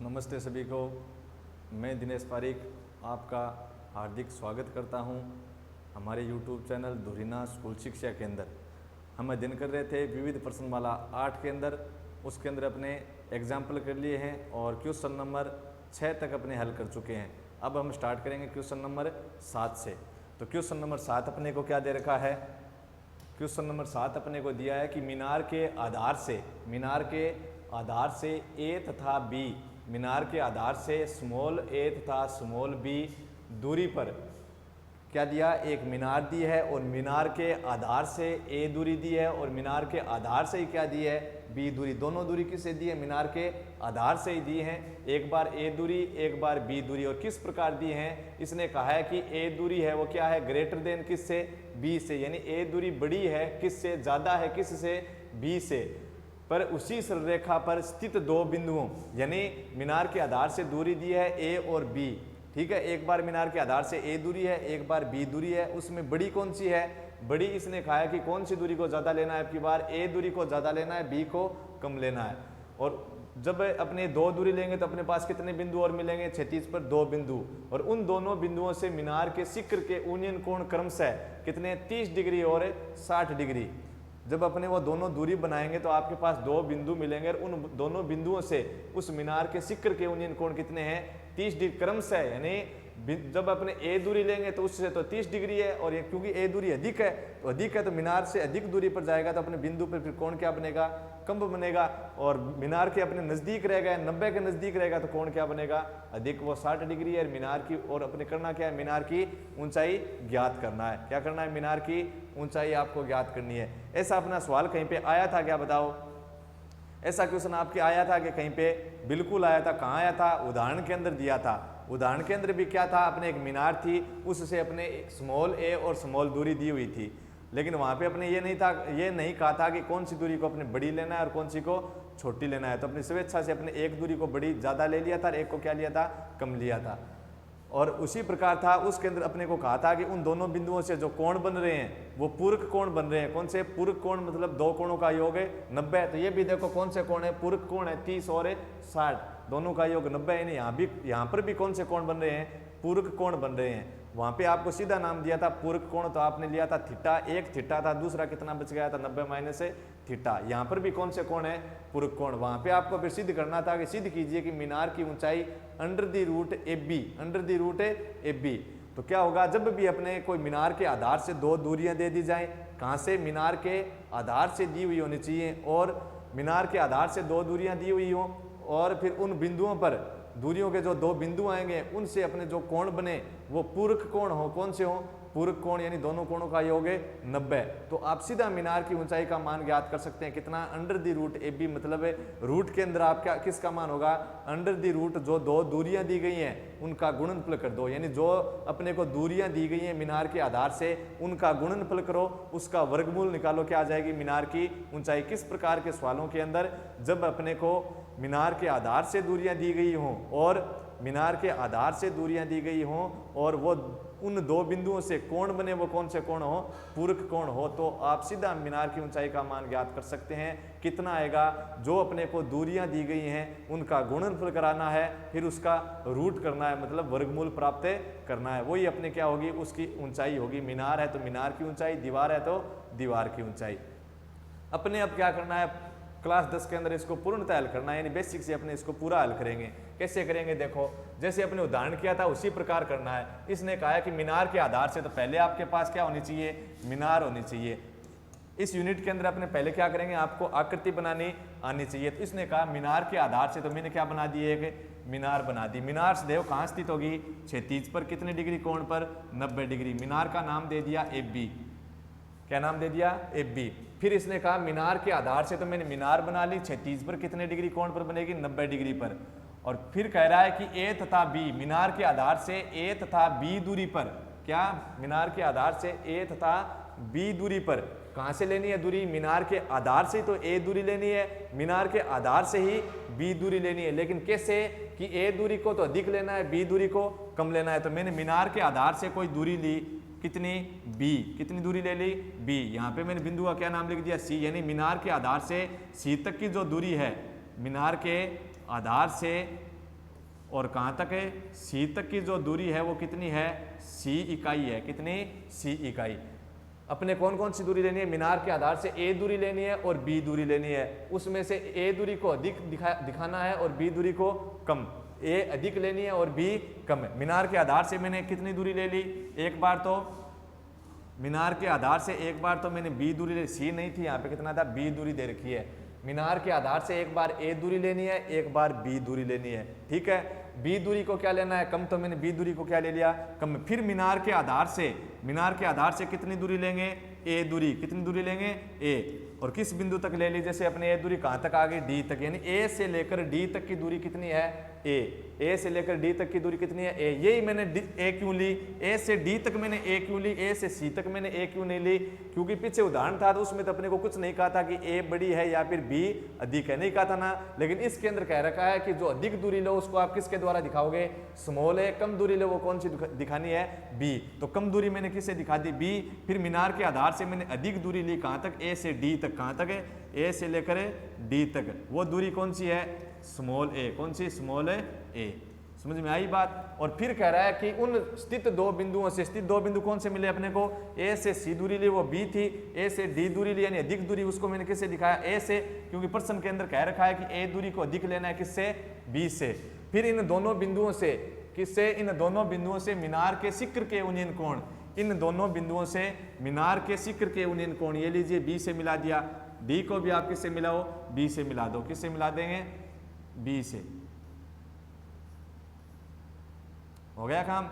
नमस्ते सभी को। मैं दिनेश पारिक आपका हार्दिक स्वागत करता हूं हमारे YouTube चैनल धुरीना स्कूल शिक्षा के अंदर। हम अध्ययन कर रहे थे विविध प्रश्नमाला 8 के अंदर, उसके अंदर अपने एग्जाम्पल कर लिए हैं और क्वेश्चन नंबर 6 तक अपने हल कर चुके हैं। अब हम स्टार्ट करेंगे क्वेश्चन नंबर 7 से। तो क्वेश्चन नंबर 7 अपने को क्या दे रखा है? क्वेश्चन नंबर 7 अपने को दिया है कि मीनार के आधार से ए तथा बी, मीनार के आधार से स्मॉल ए तथा स्मॉल बी दूरी पर क्या दिया? एक मीनार दी है और मीनार के आधार से ए दूरी दी है और मीनार के आधार से ही क्या दी है? बी दूरी। दोनों दूरी किससे दी है? मीनार के आधार से ही दी है। एक बार ए दूरी, एक बार बी दूरी। और किस प्रकार दी है? इसने कहा है कि ए दूरी है वो क्या है? ग्रेटर देन किससे? बी से। यानी ए दूरी बड़ी है किससे? ज्यादा है किससे? बी से। पर उसी सरलरेखा पर स्थित दो बिंदुओं, यानी मीनार के आधार से दूरी दी है ए और बी, ठीक है। एक बार मीनार के आधार से ए दूरी है, एक बार बी दूरी है। उसमें बड़ी कौन सी है? बड़ी इसने कहा है कि कौन सी दूरी को ज्यादा लेना है? आपकी बार ए दूरी को ज्यादा लेना है, बी को कम लेना है। और जब अपने दो दूरी लेंगे तो अपने पास कितने बिंदु और मिलेंगे? क्षैतिज पर 2 बिंदु। और उन दोनों बिंदुओं से मीनार के शिखर के यूनियन कोण क्रमशः कितने? 30 डिग्री और 60 डिग्री। जब अपने वो दोनों दूरी बनाएंगे तो आपके पास 2 बिंदु मिलेंगे और उन दोनों बिंदुओं से उस मीनार के शिखर के यूनियन कोण कितने हैं? 30 डिग्री क्रमशः। यानी जब अपने ए दूरी लेंगे तो उससे तो 30 डिग्री है, और ये क्योंकि ए दूरी अधिक है तो मीनार से अधिक दूरी पर जाएगा तो अपने बिंदु पर फिर कोण क्या बनेगा? कम बनेगा। और मीनार के अपने नजदीक रहेगा, 90 के नजदीक रहेगा तो कोण क्या बनेगा? अधिक, वो 60 डिग्री है। मीनार की और अपने करना क्या है? मीनार की ऊंचाई ज्ञात करना है। क्या करना है? मीनार की ऊंचाई आपको ज्ञात करनी है। ऐसा अपना सवाल कहीं पे आया था क्या? बताओ, ऐसा क्वेश्चन आपके आया था कि कहीं पे? बिल्कुल आया था। कहाँ आया था? उदाहरण के अंदर दिया था। उदाहरण के अंदर भी क्या था? अपने एक मीनार थी, उससे अपने स्मॉल ए और स्मॉल दूरी दी हुई थी, लेकिन वहां पे अपने ये नहीं कहा था कि कौन सी दूरी को अपने बड़ी लेना है और कौन सी को छोटी लेना है। तो अपनी स्वेच्छा से अपने एक दूरी को बड़ी ज्यादा ले लिया था और एक को क्या लिया था? कम लिया था। और उसी प्रकार था उसके अंदर अपने को कहा था कि उन दोनों बिंदुओं से जो कोण बन रहे हैं वो पूरक कोण बन रहे हैं। कौन से? पूरक कोण, मतलब 2 कोणों का योग है 90। तो ये भी देखो कौन से कोण है? पूरक कोण है 30 और 60, दोनों का योग 90 है। यहाँ पर भी कौन से कोण बन रहे हैं? पूरक कोण बन रहे हैं। वहां पे आपको सीधा नाम दिया था पूरक कोण, तो आपने लिया था थीटा। एक थीटा था, दूसरा कितना बच गया था? 90 माइनस थीटा। यहाँ पर भी कौन से कोण है? पूरक कोण। वहां पे आपको फिर सिद्ध करना था कि सिद्ध कीजिए कि मीनार की ऊंचाई under the root A B. तो क्या होगा? जब भी अपने कोई मीनार के आधार से 2 दूरियां दे दी जाए, कहां से? मीनार के आधार से दी हुई होनी चाहिए, और मीनार के आधार से 2 दूरियां दी हुई हो, और फिर उन बिंदुओं पर दूरियों के जो 2 बिंदु आएंगे उनसे अपने जो कोण बने वो पूरक कोण हो। कौन से हो? पूरक कोण, यानी दोनों कोणों का योग है 90। तो आप सीधा मीनार की ऊंचाई का मान ज्ञात कर सकते हैं। कितना? Under the root A B. मतलब रूट के अंदर आप क्या किसका मान होगा? अंडर द रूट, जो 2 दूरियां दी गई हैं उनका गुणनफल कर दो। यानी जो अपने को दूरियां दी गई हैं मीनार के आधार से उनका गुणनफल करो, उसका वर्गमूल निकालो, क्या आ जाएगी? मीनार की ऊंचाई। किस प्रकार के सवालों के अंदर? जब अपने को मीनार के आधार से दूरियां दी गई हों और वो उन 2 बिंदुओं से कोण बने, वो कौन से कोण हो? पूरक कोण हो, तो आप सीधा मीनार की ऊंचाई का मान ज्ञात कर सकते हैं। कितना आएगा? जो अपने को दूरियां दी गई हैं उनका गुणनफल कराना है, फिर उसका रूट करना है, मतलब वर्गमूल प्राप्त करना है। वही अपने क्या होगी? उसकी ऊंचाई होगी। मीनार है तो मीनार की ऊंचाई, दीवार है तो दीवार की ऊंचाई। अपने अब क्या करना है? क्लास 10 के अंदर इसको पूर्णतः हल करना है, यानी बेसिक से अपने इसको पूरा हल करेंगे। कैसे करेंगे? देखो, जैसे अपने उदाहरण किया था उसी प्रकार करना है। इसने कहा है कि मीनार के आधार से, तो पहले आपके पास क्या होनी चाहिए? मीनार होनी चाहिए। इस यूनिट के अंदर अपने पहले क्या करेंगे? आपको आकृति बनानी आनी चाहिए। तो इसने कहा मीनार के आधार से, तो मैंने क्या बना दी? एक मीनार बना दी। मीनार से देखो कहाँ स्थित होगी? क्षैतिज पर कितने डिग्री कोण पर? 90 डिग्री। मीनार का नाम दे दिया ए बी। क्या नाम दे दिया? A B. फिर इसने कहा मीनार के आधार से, तो मैंने मीनार बना ली। क्षैतिज पर कितने डिग्री कोण पर बनेगी? 90 डिग्री पर। और फिर कह रहा है कि ए तथा बी, मीनार के आधार से ए तथा बी दूरी पर, क्या? मीनार के आधार से ए तथा बी दूरी पर कहां से लेनी है दूरी? मीनार के आधार से तो ए दूरी लेनी है, मीनार के आधार से ही बी दूरी लेनी है। लेकिन कैसे? कि ए दूरी को तो अधिक लेना है, बी दूरी को कम लेना है। तो मैंने मीनार के आधार से कोई दूरी ली, कितनी? बी। कितनी दूरी ले ली? बी। यहाँ पे मैंने बिंदु का क्या नाम लिख दिया? सी। यानी मीनार के आधार से सी तक की जो दूरी है, मीनार के आधार से और कहाँ तक है, सी तक की जो दूरी है वो कितनी है, सी इकाई है। कितनी, सी इकाई। अपने कौन कौन सी दूरी लेनी है, मीनार के आधार से ए दूरी लेनी है और बी दूरी लेनी है। उसमें से ए दूरी को अधिक दिखाना है और बी दूरी को कम। ए अधिक लेनी है और बी कम है। मीनार के आधार से मैंने कितनी दूरी ले ली, एक बार तो मीनार के आधार से एक बार तो मैंने बी दूरी ले, सी नहीं थी यहाँ पे, कितना था, बी दूरी दे रखी है। मीनार के आधार से एक बार ए दूरी लेनी है, एक बार बी दूरी लेनी है। ठीक है, बी दूरी को क्या लेना है, कम, तो मैंने बी दूरी को क्या ले लिया, कम। फिर मीनार के आधार से कितनी दूरी लेंगे, ए दूरी। कितनी दूरी लेंगे, ए। और किस बिंदु तक ले ली, जैसे अपने ए दूरी कहाँ तक आ गई, डी तक, यानी ए से लेकर डी तक की दूरी कितनी है, ए से लेकर डी तक की दूरी कितनी है, ए। यही मैंने ए क्यों ली, ए से डी तक मैंने ए क्यों ली, ए से सी तक मैंने ए क्यों नहीं ली, क्योंकि पीछे उदाहरण था तो उसमें तो अपने को कुछ नहीं कहा था कि ए बड़ी है या फिर बी अधिक है, नहीं कहा था ना। लेकिन इसके अंदर कह रखा है कि जो अधिक दूरी लो उसको आप किसके द्वारा दिखाओगे, स्मॉल है। कम दूरी लो वो कौन सी दिखानी है, बी। तो कम दूरी मैंने किससे दिखा दी, बी। फिर मीनार के आधार से मैंने अधिक दूरी ली, कहाँ तक, ए से डी तक। कहाँ तक है, ए से लेकर डी तक। वो दूरी कौन सी है, स्मॉल ए। कौन सी, स्मॉल ए। समझ में आई बात। और फिर कह रहा है कि उन स्थित दो बिंदुओं से, स्थित दो बिंदु कौन से मिले अपने को, ए से सी दूरी ली वो बी थी, ए से डी दूरी ली यानी अधिक दूरी, उसको मैंने किससे दिखाया, ए से, क्योंकि प्रश्न के अंदर कह रखा है कि ए दूरी को अधिक लेना है, किससे, बी से। फिर इन दोनों बिंदुओं से, किससे, इन दोनों बिंदुओं से मीनार के शिखर के यूनियन कोण, इन दोनों बिंदुओं से मीनार के शिखर के यूनियन कोण, ये लीजिए बी से मिला दिया, डी को भी आप किससे मिलाओ, बी से मिला दो। किससे मिला देंगे, बी से। हो गया काम।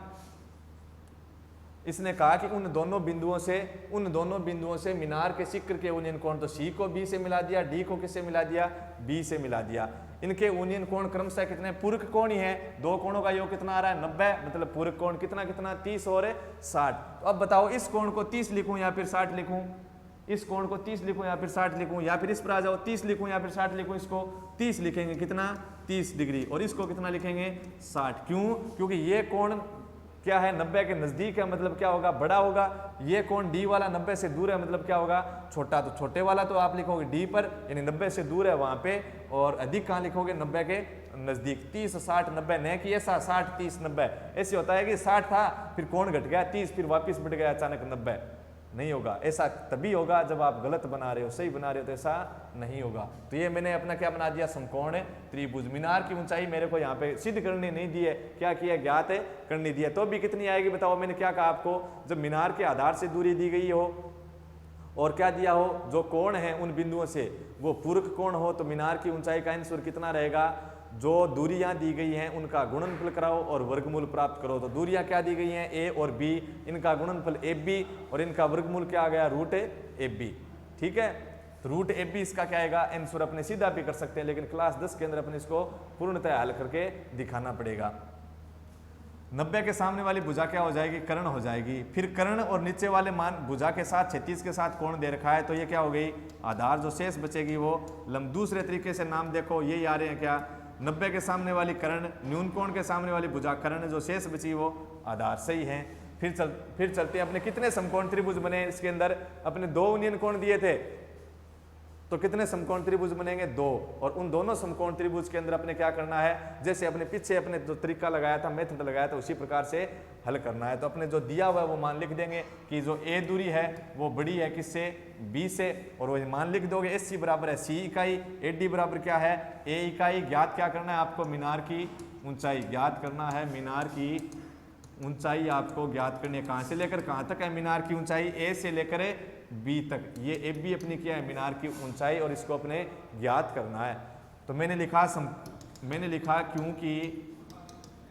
इसने कहा कि उन दोनों बिंदुओं से मीनार के शिखर के यूनियन कोण, तो सी को बी से मिला दिया, डी को किससे मिला दिया, बी से मिला दिया। इनके यूनियन कोण क्रमशः कितने, पूरक कोण ही है। दो कोणों का योग कितना आ रहा है, 90, मतलब पूरक कोण कितना कितना, 30 और 60। तो अब बताओ इस कोण को 30 लिखूं या फिर 60 लिखूं, इस कोण को 30 लिखूं या फिर 60 लिखूं, या फिर इस पर आ जाओ 30 लिखूं या फिर 60 लिखूं। इसको 30 लिखेंगे, कितना, 30 डिग्री। और इसको कितना लिखेंगे, 60। क्यों, क्योंकि ये कोण क्या है, 90 के नजदीक है, मतलब क्या होगा, बड़ा होगा। ये कोण डी वाला 90 से दूर है, मतलब क्या होगा, छोटा। तो छोटे वाला तो आप लिखोगे डी पर, यानी 90 से दूर है वहां पे, और अधिक कहाँ लिखोगे, 90 के नजदीक। 30 60 90, नहीं कि ऐसा 60 30 90 ऐसे होता है कि 60 था फिर कोण घट गया 30, फिर वापिस बढ़ गया अचानक 90, नहीं होगा। ऐसा तभी होगा जब आप गलत बना रहे हो, सही बना रहे हो तो ऐसा नहीं होगा। तो ये मैंने अपना क्या बना दिया, समकोण त्रिभुज। मीनार की ऊंचाई मेरे को यहाँ पे सिद्ध करनी नहीं दी है, क्या किया, ज्ञात है करनी दी है। तो भी कितनी आएगी बताओ, मैंने क्या कहा आपको, जब मीनार के आधार से दूरी दी गई हो और क्या दिया हो, जो कोण है उन बिंदुओं से वो पूरक कोण हो, तो मीनार की ऊंचाई का आंसर कितना रहेगा, जो दूरियां दी गई हैं उनका गुणनफल कराओ और वर्गमूल प्राप्त करो। तो दूरियां क्या दी गई हैं, ए और बी, इनका गुणनफल ए बी और इनका वर्गमूल क्या आ गया, रूट ए बी। ठीक है, तो रूट ए बी इसका क्या आएगा, आंसर अपने सीधा भी कर सकते हैं, लेकिन क्लास 10 के अंदर अपने इसको पूर्णतः हल करके दिखाना पड़ेगा। 90 के सामने वाली भुजा क्या हो जाएगी, कर्ण हो जाएगी। फिर कर्ण और नीचे वाले मान भुजा के साथ 36 के साथ कोण दे रखा है, तो ये क्या हो गई, आधार। जो शेष बचेगी वो लंब। दूसरे तरीके से नाम देखो, ये आ रहे हैं क्या, 90 के सामने वाली कर्ण, न्यून कोण के सामने वाली भुजा कर्ण, जो शेष बची वो आधार। सही है। फिर चलते हैं, अपने कितने समकोण त्रिभुज बने इसके अंदर, अपने 2 यूनियन कोण दिए थे, तो कितने समकोण त्रिभुज बनेंगे, 2। और उन दोनों समकोण त्रिभुज के अंदर अपने क्या करना है, जैसे अपने पीछे अपने जो तरीका लगाया था, मेथड लगाया था, उसी प्रकार से हल करना है। तो अपने जो दिया हुआ है वो मान लिख देंगे कि जो ए दूरी है वो बड़ी है किससे, बी से, और वो मान लिख दोगे एस सी बराबर है सी इकाई, ए डी बराबर क्या है, ए इकाई। ज्ञात क्या करना है आपको, मीनार की ऊंचाई ज्ञात करना है। मीनार की ऊंचाई आपको ज्ञात करनी है, कहाँ से लेकर कहाँ तक है मीनार की ऊंचाई, ए से लेकर बी तक। ये ए बी अपनी क्या है, मीनार की ऊंचाई, और इसको अपने ज्ञात करना है। तो मैंने लिखा क्योंकि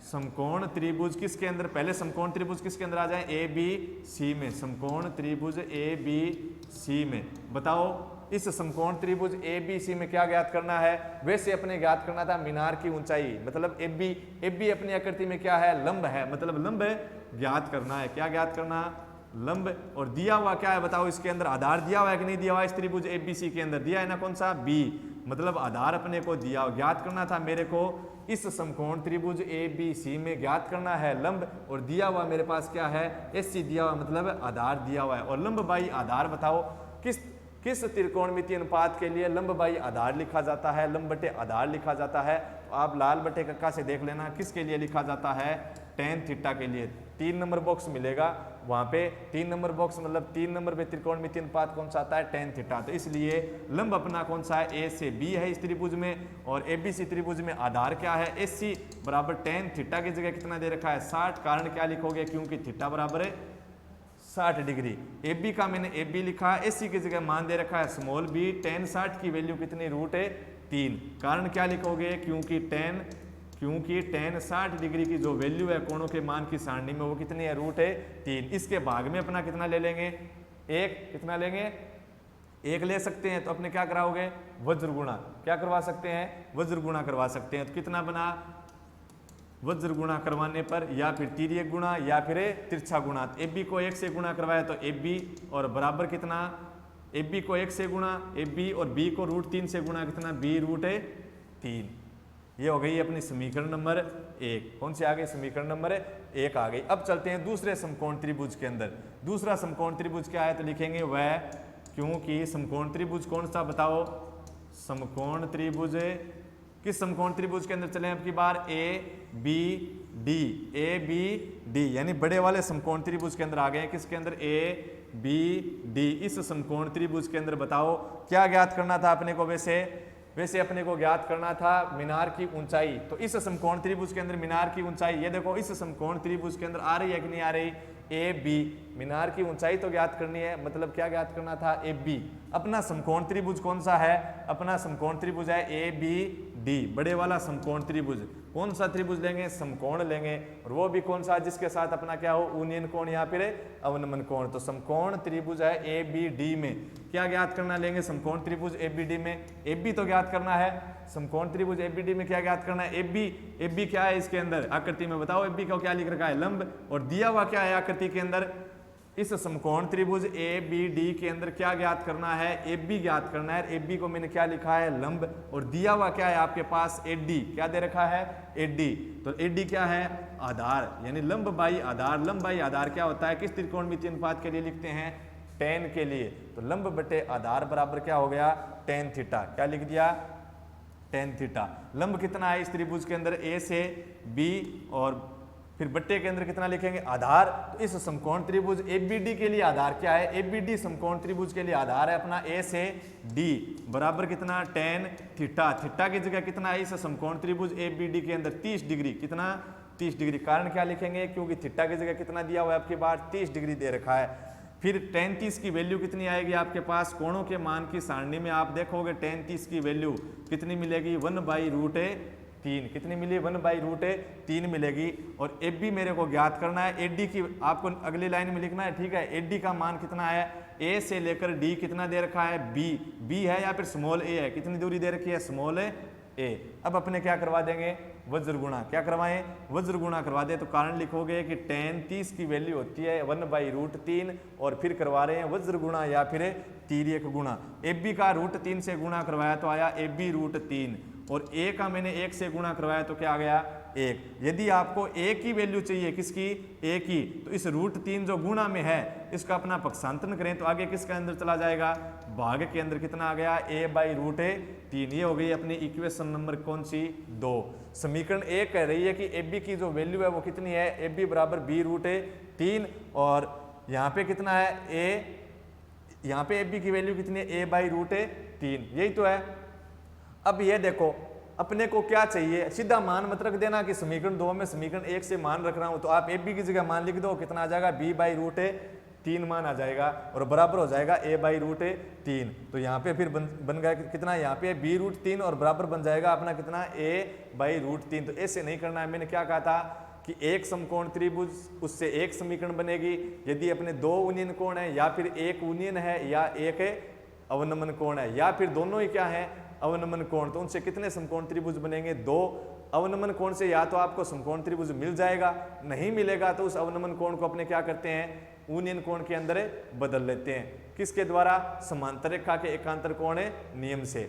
समकोण त्रिभुज किसके अंदर, पहले समकोण त्रिभुज किसके अंदर आ जाए, ए बी सी में। समकोण त्रिभुज ए बी सी में। बताओ इस समकोण त्रिभुज ए बी सी में क्या ज्ञात करना है, वैसे अपने ज्ञात करना था मीनार की ऊंचाई, मतलब ए बी अपनी आकृति में क्या है, लंब है, मतलब लंब ज्ञात करना है। क्या ज्ञात करना, लंब। और दिया हुआ क्या है बताओ, इसके अंदर आधार दिया हुआ है कि नहीं दिया हुआ, इस त्रिभुज ए बी सी के अंदर दिया है ना, कौन सा, बी, मतलब आधार अपने को दिया। ज्ञात करना था मेरे को इस समकोण त्रिभुज ए बी सी में ज्ञात करना है लंब, और दिया हुआ मेरे पास क्या है, एस सी दिया हुआ, मतलब आधार दिया हुआ है। और लंब बाई आधार बताओ किस त्रिकोणमितीय अनुपात के लिए लंब बाई आधार लिखा जाता है, लंब बटे आधार लिखा जाता है। तो आप लाल बटे कक्का से देख लेना किसके लिए लिखा जाता है, टेन थीटा के लिए। 3 नंबर बॉक्स मिलेगा वहां पे, 3 नंबर बॉक्स मतलब 3 नंबर पे त्रिकोणमितीय अनुपात कौन सा आता है, टेन थीटा। तो इसलिए लंब अपना कौन सा है, ए से बी है इस त्रिभुज में, और एबीसी त्रिभुज में आधार क्या है, एसी बराबर टेन थीटा की जगह कितना दे रखा है 60। कारण क्या लिखोगे, क्योंकि थीटा बराबर है 60 डिग्री। ए बी का मैंने ए बी लिखा, एसी की जगह मान दे रखा है स्मॉल बी, टेन 60 की वैल्यू कितनी रूट है 3। कारण क्या लिखोगे, क्योंकि टेन 60 डिग्री की जो वैल्यू है कोणों के मान की सारणी में वो कितनी है, रूट है 3। इसके भाग में अपना कितना ले लेंगे, एक, कितना लेंगे, एक ले सकते हैं। तो अपने क्या कराओगे, वज्र गुणा, क्या करवा सकते हैं, वज्र गुणा करवा सकते हैं। तो कितना बना, वज्र गुणा करवाने पर या फिर तिर्यक गुणा या फिर तिरछा गुणा। ए बी को 1 से गुणा करवाया तो ए बी और बराबर कितना, ए बी को 1 से गुणा, ए बी और बी को रूट 3 से गुणा, कितना बी रूट है 3। ये हो गई अपनी समीकरण नंबर 1। कौन सी आ गई, समीकरण नंबर 1 आ गई। अब चलते हैं दूसरे समकोण त्रिभुज के अंदर। दूसरा समकोण त्रिभुज क्या है, तो लिखेंगे वह, क्योंकि समकोण त्रिभुज कौन सा बताओ, समकोण त्रिभुज, किस समकोण त्रिभुज के अंदर चले अब की बार, A B D, A B D यानी बड़े वाले समकोण त्रिभुज के अंदर आ गए। किसके अंदर, ए बी डी। इस समकोण त्रिभुज के अंदर बताओ क्या ज्ञात करना था अपने को, वैसे अपने को ज्ञात करना था मीनार की ऊंचाई। तो इस समकोण त्रिभुज के अंदर मीनार की ऊंचाई, ये देखो इस समकोण त्रिभुज के अंदर आ रही है कि नहीं आ रही, ए बी, मीनार की ऊंचाई तो ज्ञात करनी है, मतलब क्या ज्ञात करना था, ए बी। अपना समकोण त्रिभुज कौन सा है, अपना समकोण त्रिभुज है ए बी डी, बड़े वाला समकोण त्रिभुज। कौन सा त्रिभुज लेंगे, समकोण लेंगे, और वो भी कौन सा, जिसके साथ अपना क्या हो, यूनियन कोण या फिर अवनमन कोण। तो समकोण त्रिभुज है ए बी डी में क्या ज्ञात करना, लेंगे समकोण त्रिभुज ए बी डी में ए बी तो ज्ञात करना है। समकोण त्रिभुज ए बी डी में क्या ज्ञात करना है, ए बी क्या है इसके अंदर आकृति में, बताओ ए बी को क्या लिख रखा है, लंब, और दिया हुआ क्या है आकृति के अंदर, इस समकोण त्रिभुज ए बी डी के अंदर क्या ज्ञात करना है, ए बी ज्ञात करना है। ए बी को मैंने क्या लिखा है, लंब, और दिया हुआ क्या है आपके पास, ए डी, क्या दे रखा है, ए डी। तो ए डी क्या है, आधार, यानी लंब बाई आधार। लंब बाई आधार क्या होता है, किस त्रिकोणमितीय अनुपात के लिए लिखते हैं, टेन के लिए। तो लंब बटे आधार बराबर क्या हो गया, टेन थीटा। क्या लिख दिया, टेन थीटा। लंब कितना है इस त्रिभुज के अंदर, ए से बी, और फिर बट्टे के अंदर कितना लिखेंगे, आधार। तो इस समकोण त्रिभुज एबीडी के लिए आधार क्या है, एबीडी समकोण त्रिभुज के लिए आधार है अपना ए से डी बराबर कितना, टेन थीटा। थीटा की जगह कितना है इस समकोण त्रिभुज एबीडी के अंदर, 30 डिग्री। कितना, 30 डिग्री। कारण क्या लिखेंगे, क्योंकि थीटा की जगह कितना दिया हुआ है आपके पास, 30 डिग्री दे रखा है। फिर tan 30 की वैल्यू कितनी आएगी आपके पास, कोणों के मान की सारणी में आप देखोगे tan 30 की वैल्यू कितनी मिलेगी, 1/√3। कितनी मिली, 1/√3 मिलेगी। और ए बी मेरे को ज्ञात करना है, ए डी की आपको अगली लाइन में लिखना है, ठीक है। ए डी का मान कितना है, ए से लेकर डी कितना दे रखा है, बी है या फिर स्मॉल ए है, कितनी दूरी दे रखी है, स्मॉल ए। अब अपने क्या करवा देंगे, वज्र गुणा। क्या करवाएं, वज्र गुणा करवा दे। तो कारण लिखोगे कि tan 30 की वैल्यू होती है 1/√3 और फिर करवा रहे हैं वज्र गुणा या फिर तिर्यक गुणा। ए बी का √3 से गुणा करवाया तो आया ए बी √3, और ए का मैंने 1 से गुणा करवाया तो क्या आ गया, 1। यदि आपको ए की वैल्यू चाहिए, किसकी, ए की, तो इस √3 जो गुणा में है इसका अपना पक्षांतरण करें तो आगे किसके अंदर चला जाएगा, भाग के अंदर। कितना आ गया, a/√3। ये हो गई अपनी इक्वेशन नंबर कौन सी, 2। समीकरण 1 कह रही है कि ए बी की जो वैल्यू है वो कितनी है, ए बी बराबर b√3, और यहाँ पे कितना है ए, यहाँ पे ए बी की वैल्यू कितनी है, a/√3। यही तो है। अब ये देखो अपने को क्या चाहिए, सीधा मान मत रख देना कि समीकरण 2 में समीकरण 1 से मान रख रहा हूं, तो आप ए बी की जगह मान लिख दो, कितना आ जाएगा, b/√3 मान आ जाएगा और बराबर हो जाएगा a/√3। तो यहाँ पे फिर बन गया कितना, यहाँ पे b√3 और बराबर बन जाएगा अपना कितना, a/√3। तो ऐसे नहीं करना है। मैंने क्या कहा था कि एक समकोण त्रिभुज, उससे एक समीकरण बनेगी। यदि अपने 2 यूनियन कोण है, या फिर एक यूनियन है, या एक अवनमन कोण है, या फिर दोनों ही क्या है, अवनमन कोण, तो उनसे कितने समकोण त्रिभुज बनेंगे, 2। अवनमन कोण से या तो आपको समकोण त्रिभुज मिल जाएगा, नहीं मिलेगा तो उस अवनमन कोण को अपने क्या करते हैं, यूनियन कोण के अंदर बदल लेते हैं। किसके द्वारा, समांतर रेखा के एकांतर कोण नियम से।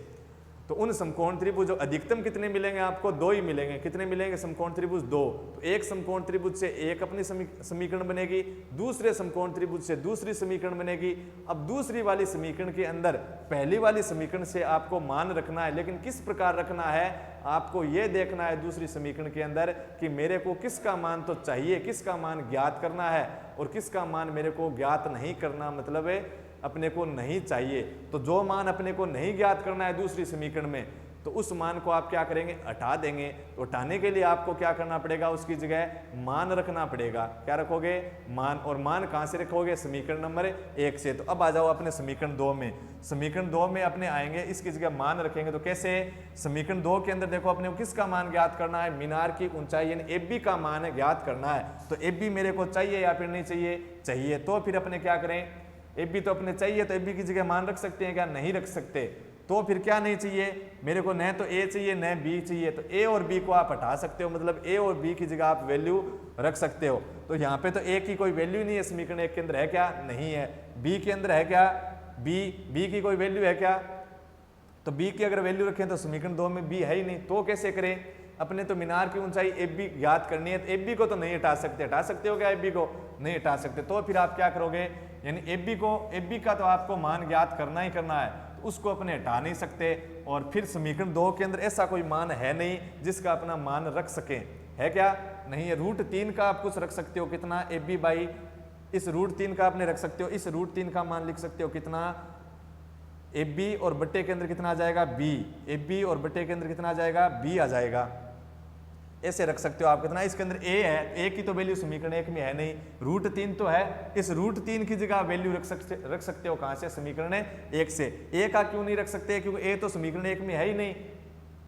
तो उन समकोण त्रिभुज जो अधिकतम कितने मिलेंगे आपको, 2 ही मिलेंगे। कितने मिलेंगे समकोण त्रिभुज, 2। तो एक समकोण त्रिभुज से एक अपनी समीकरण बनेगी, दूसरे समकोण त्रिभुज से दूसरी समीकरण बनेगी। अब दूसरी वाली समीकरण के अंदर पहली वाली समीकरण से आपको मान रखना है, लेकिन किस प्रकार रखना है आपको ये देखना है दूसरी समीकरण के अंदर कि मेरे को किसका मान तो चाहिए, किसका मान ज्ञात करना है और किसका मान मेरे को ज्ञात नहीं करना, मतलब है अपने को नहीं चाहिए। तो जो मान अपने को नहीं ज्ञात करना है दूसरी समीकरण में, तो उस मान को आप क्या करेंगे, हटा देंगे। तो हटाने के लिए आपको क्या करना पड़ेगा, उसकी जगह मान रखना पड़ेगा। क्या रखोगे, मान। और मान कहाँ से रखोगे, समीकरण नंबर 1 से। तो अब आ जाओ अपने समीकरण 2 में। समीकरण 2 में अपने आएंगे, इसकी जगह मान रखेंगे। तो कैसे, समीकरण 2 के अंदर देखो अपने को किसका मान ज्ञात करना है, मीनार की ऊंचाई यानी AB का मान है ज्ञात करना है। तो AB मेरे को चाहिए या फिर नहीं चाहिए, चाहिए। तो फिर अपने क्या करें, AB तो अपने चाहिए, तो AB की जगह मान रख सकते हैं क्या, नहीं रख सकते। तो फिर क्या नहीं चाहिए मेरे को, न तो A चाहिए न B चाहिए। तो A और B को आप हटा सकते हो, मतलब A और B की जगह आप वैल्यू रख सकते हो। तो यहाँ पे तो A की कोई वैल्यू नहीं है, समीकरण 1 के अंदर है क्या, नहीं है। B के अंदर है क्या, B की कोई वैल्यू है क्या, तो B की अगर वैल्यू रखें तो समीकरण 2 में B है ही नहीं। तो कैसे करें, अपने तो मीनार की ऊंचाई AB ज्ञात करनी है, तो AB को तो नहीं हटा सकते। हटा सकते हो क्या, AB को नहीं हटा सकते। तो फिर आप क्या करोगे, यानी AB का तो आपको मान ज्ञात करना ही करना है, तो उसको अपने हटा नहीं सकते। और फिर समीकरण 2 के अंदर ऐसा कोई मान है नहीं जिसका अपना मान रख सके, है क्या, नहीं है। √3 का आप कुछ रख सकते हो, कितना, AB बाई इस √3 का आपने रख सकते हो, इस √3 का मान लिख सकते हो कितना, AB और बट्टे के अंदर कितना आ जाएगा, B। AB और बट्टे के अंदर कितना आ जाएगा, B आ जाएगा। ऐसे रख सकते हो आप कितना, इसके अंदर A है, A की तो वैल्यू समीकरण 1 में है नहीं, √3 तो है, इस √3 की जगह वैल्यू रख सकते हो कहां से, समीकरण 1 से। A का क्यों नहीं रख सकते, क्योंकि A तो समीकरण 1 में है ही नहीं,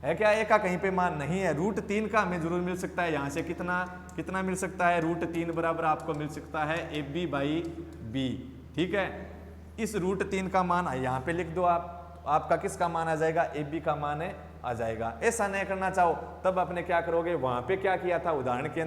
है क्या, A का कहीं पे मान नहीं है। √3 का हमें जरूर मिल सकता है, यहाँ से कितना मिल सकता है, √3 बराबर आपको मिल सकता है AB बाई B, ठीक है। इस √3 का मान यहाँ पे लिख दो आप, आपका किसका मान आ जाएगा, AB का मान है आ जाएगा। ऐसा नहीं करना चाहो तब अपने क्या करोगे, वहां पे क्या किया था उदाहरण के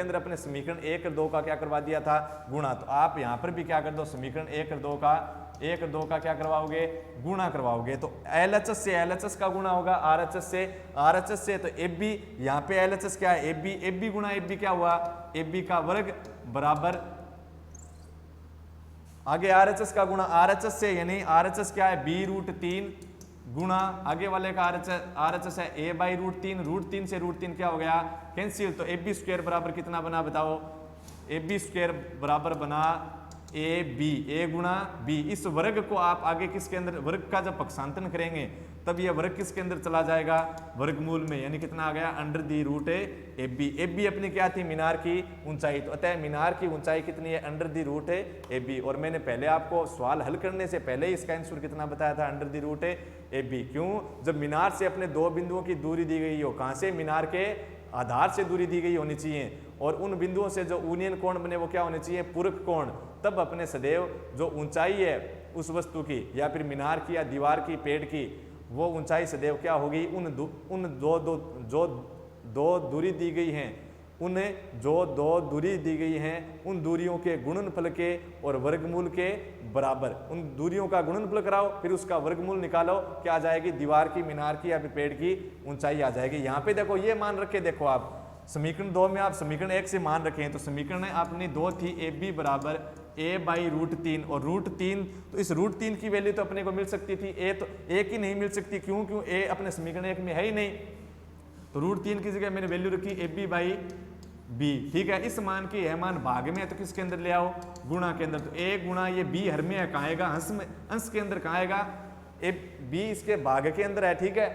अंदर अपने समीकरण 1 और 2 का क्या करवा दिया था, गुणा। तो आप यहाँ पर भी क्या कर दो, समीकरण 1 और 2 का क्या करवाओगे, गुणा करवाओगे। तो LHS से LHS का गुणा होगा RHS से तो AB, यहाँ पे LHS क्या है, AB गुणा AB क्या हुआ, AB का वर्ग बराबर आगे RHS का गुणा RHS से, यानी RHS क्या है, B√3 गुणा आगे वाले का RHS है A बाई √3, √3 से √3 क्या हो गया, कैंसिल। तो AB² बराबर कितना बना बताओ, AB² बराबर बना A गुणा B। इस वर्ग को आप आगे किसके अंदर, वर्ग का जब पक्षांतरण करेंगे तब यह वर्ग किसके अंदर चला जाएगा, वर्गमूल में, यानी कितना आ गया, √AB। AB अपनी क्या थी, मीनार की ऊंचाई। तो अतः मीनार की ऊंचाई कितनी है, √AB। और मैंने पहले आपको सवाल हल करने से पहले ही इसका आंसर कितना बताया था, √AB। क्यों, जब मीनार से अपने 2 बिंदुओं की दूरी दी गई हो, कहां से, मीनार के आधार से दूरी दी गई होनी चाहिए, और उन बिंदुओं से जो यूनियन कोण बने वो क्या होने चाहिए, पूरक कोण। तब अपने सदैव जो ऊंचाई है उस वस्तु की या फिर मीनार की या दीवार की, पेड़ की, वो ऊंचाई सदैव क्या होगी, जो दो दूरी दी गई हैं, उन दूरियों के गुणनफल के और वर्गमूल के बराबर। उन दूरियों का गुणनफल कराओ, फिर उसका वर्गमूल निकालो, क्या आ जाएगी, दीवार की, मीनार की या फिर पेड़ की ऊंचाई आ जाएगी। यहाँ पे देखो ये मान रखे, देखो आप समीकरण 2 में आप समीकरण 1 से मान रखे हैं, तो समीकरण अपनी 2 थी, AB बराबर A बाई √3 और √3, तो इस √3 की वैल्यू तो अपने को मिल सकती थी, A की नहीं मिल सकती, क्यों, A अपने समीकरण 1 में है ही नहीं। तो √3 की जगह मैंने वैल्यू रखी AB बाई B, ठीक है। इस मान की यह मान भाग में है तो किसके अंदर ले आओ, गुणा के अंदर। तो A गुणा ये B हर में है, कहाँ आएगा, अंश के अंदर कहाँ आएगा, B इसके भाग के अंदर है, ठीक है।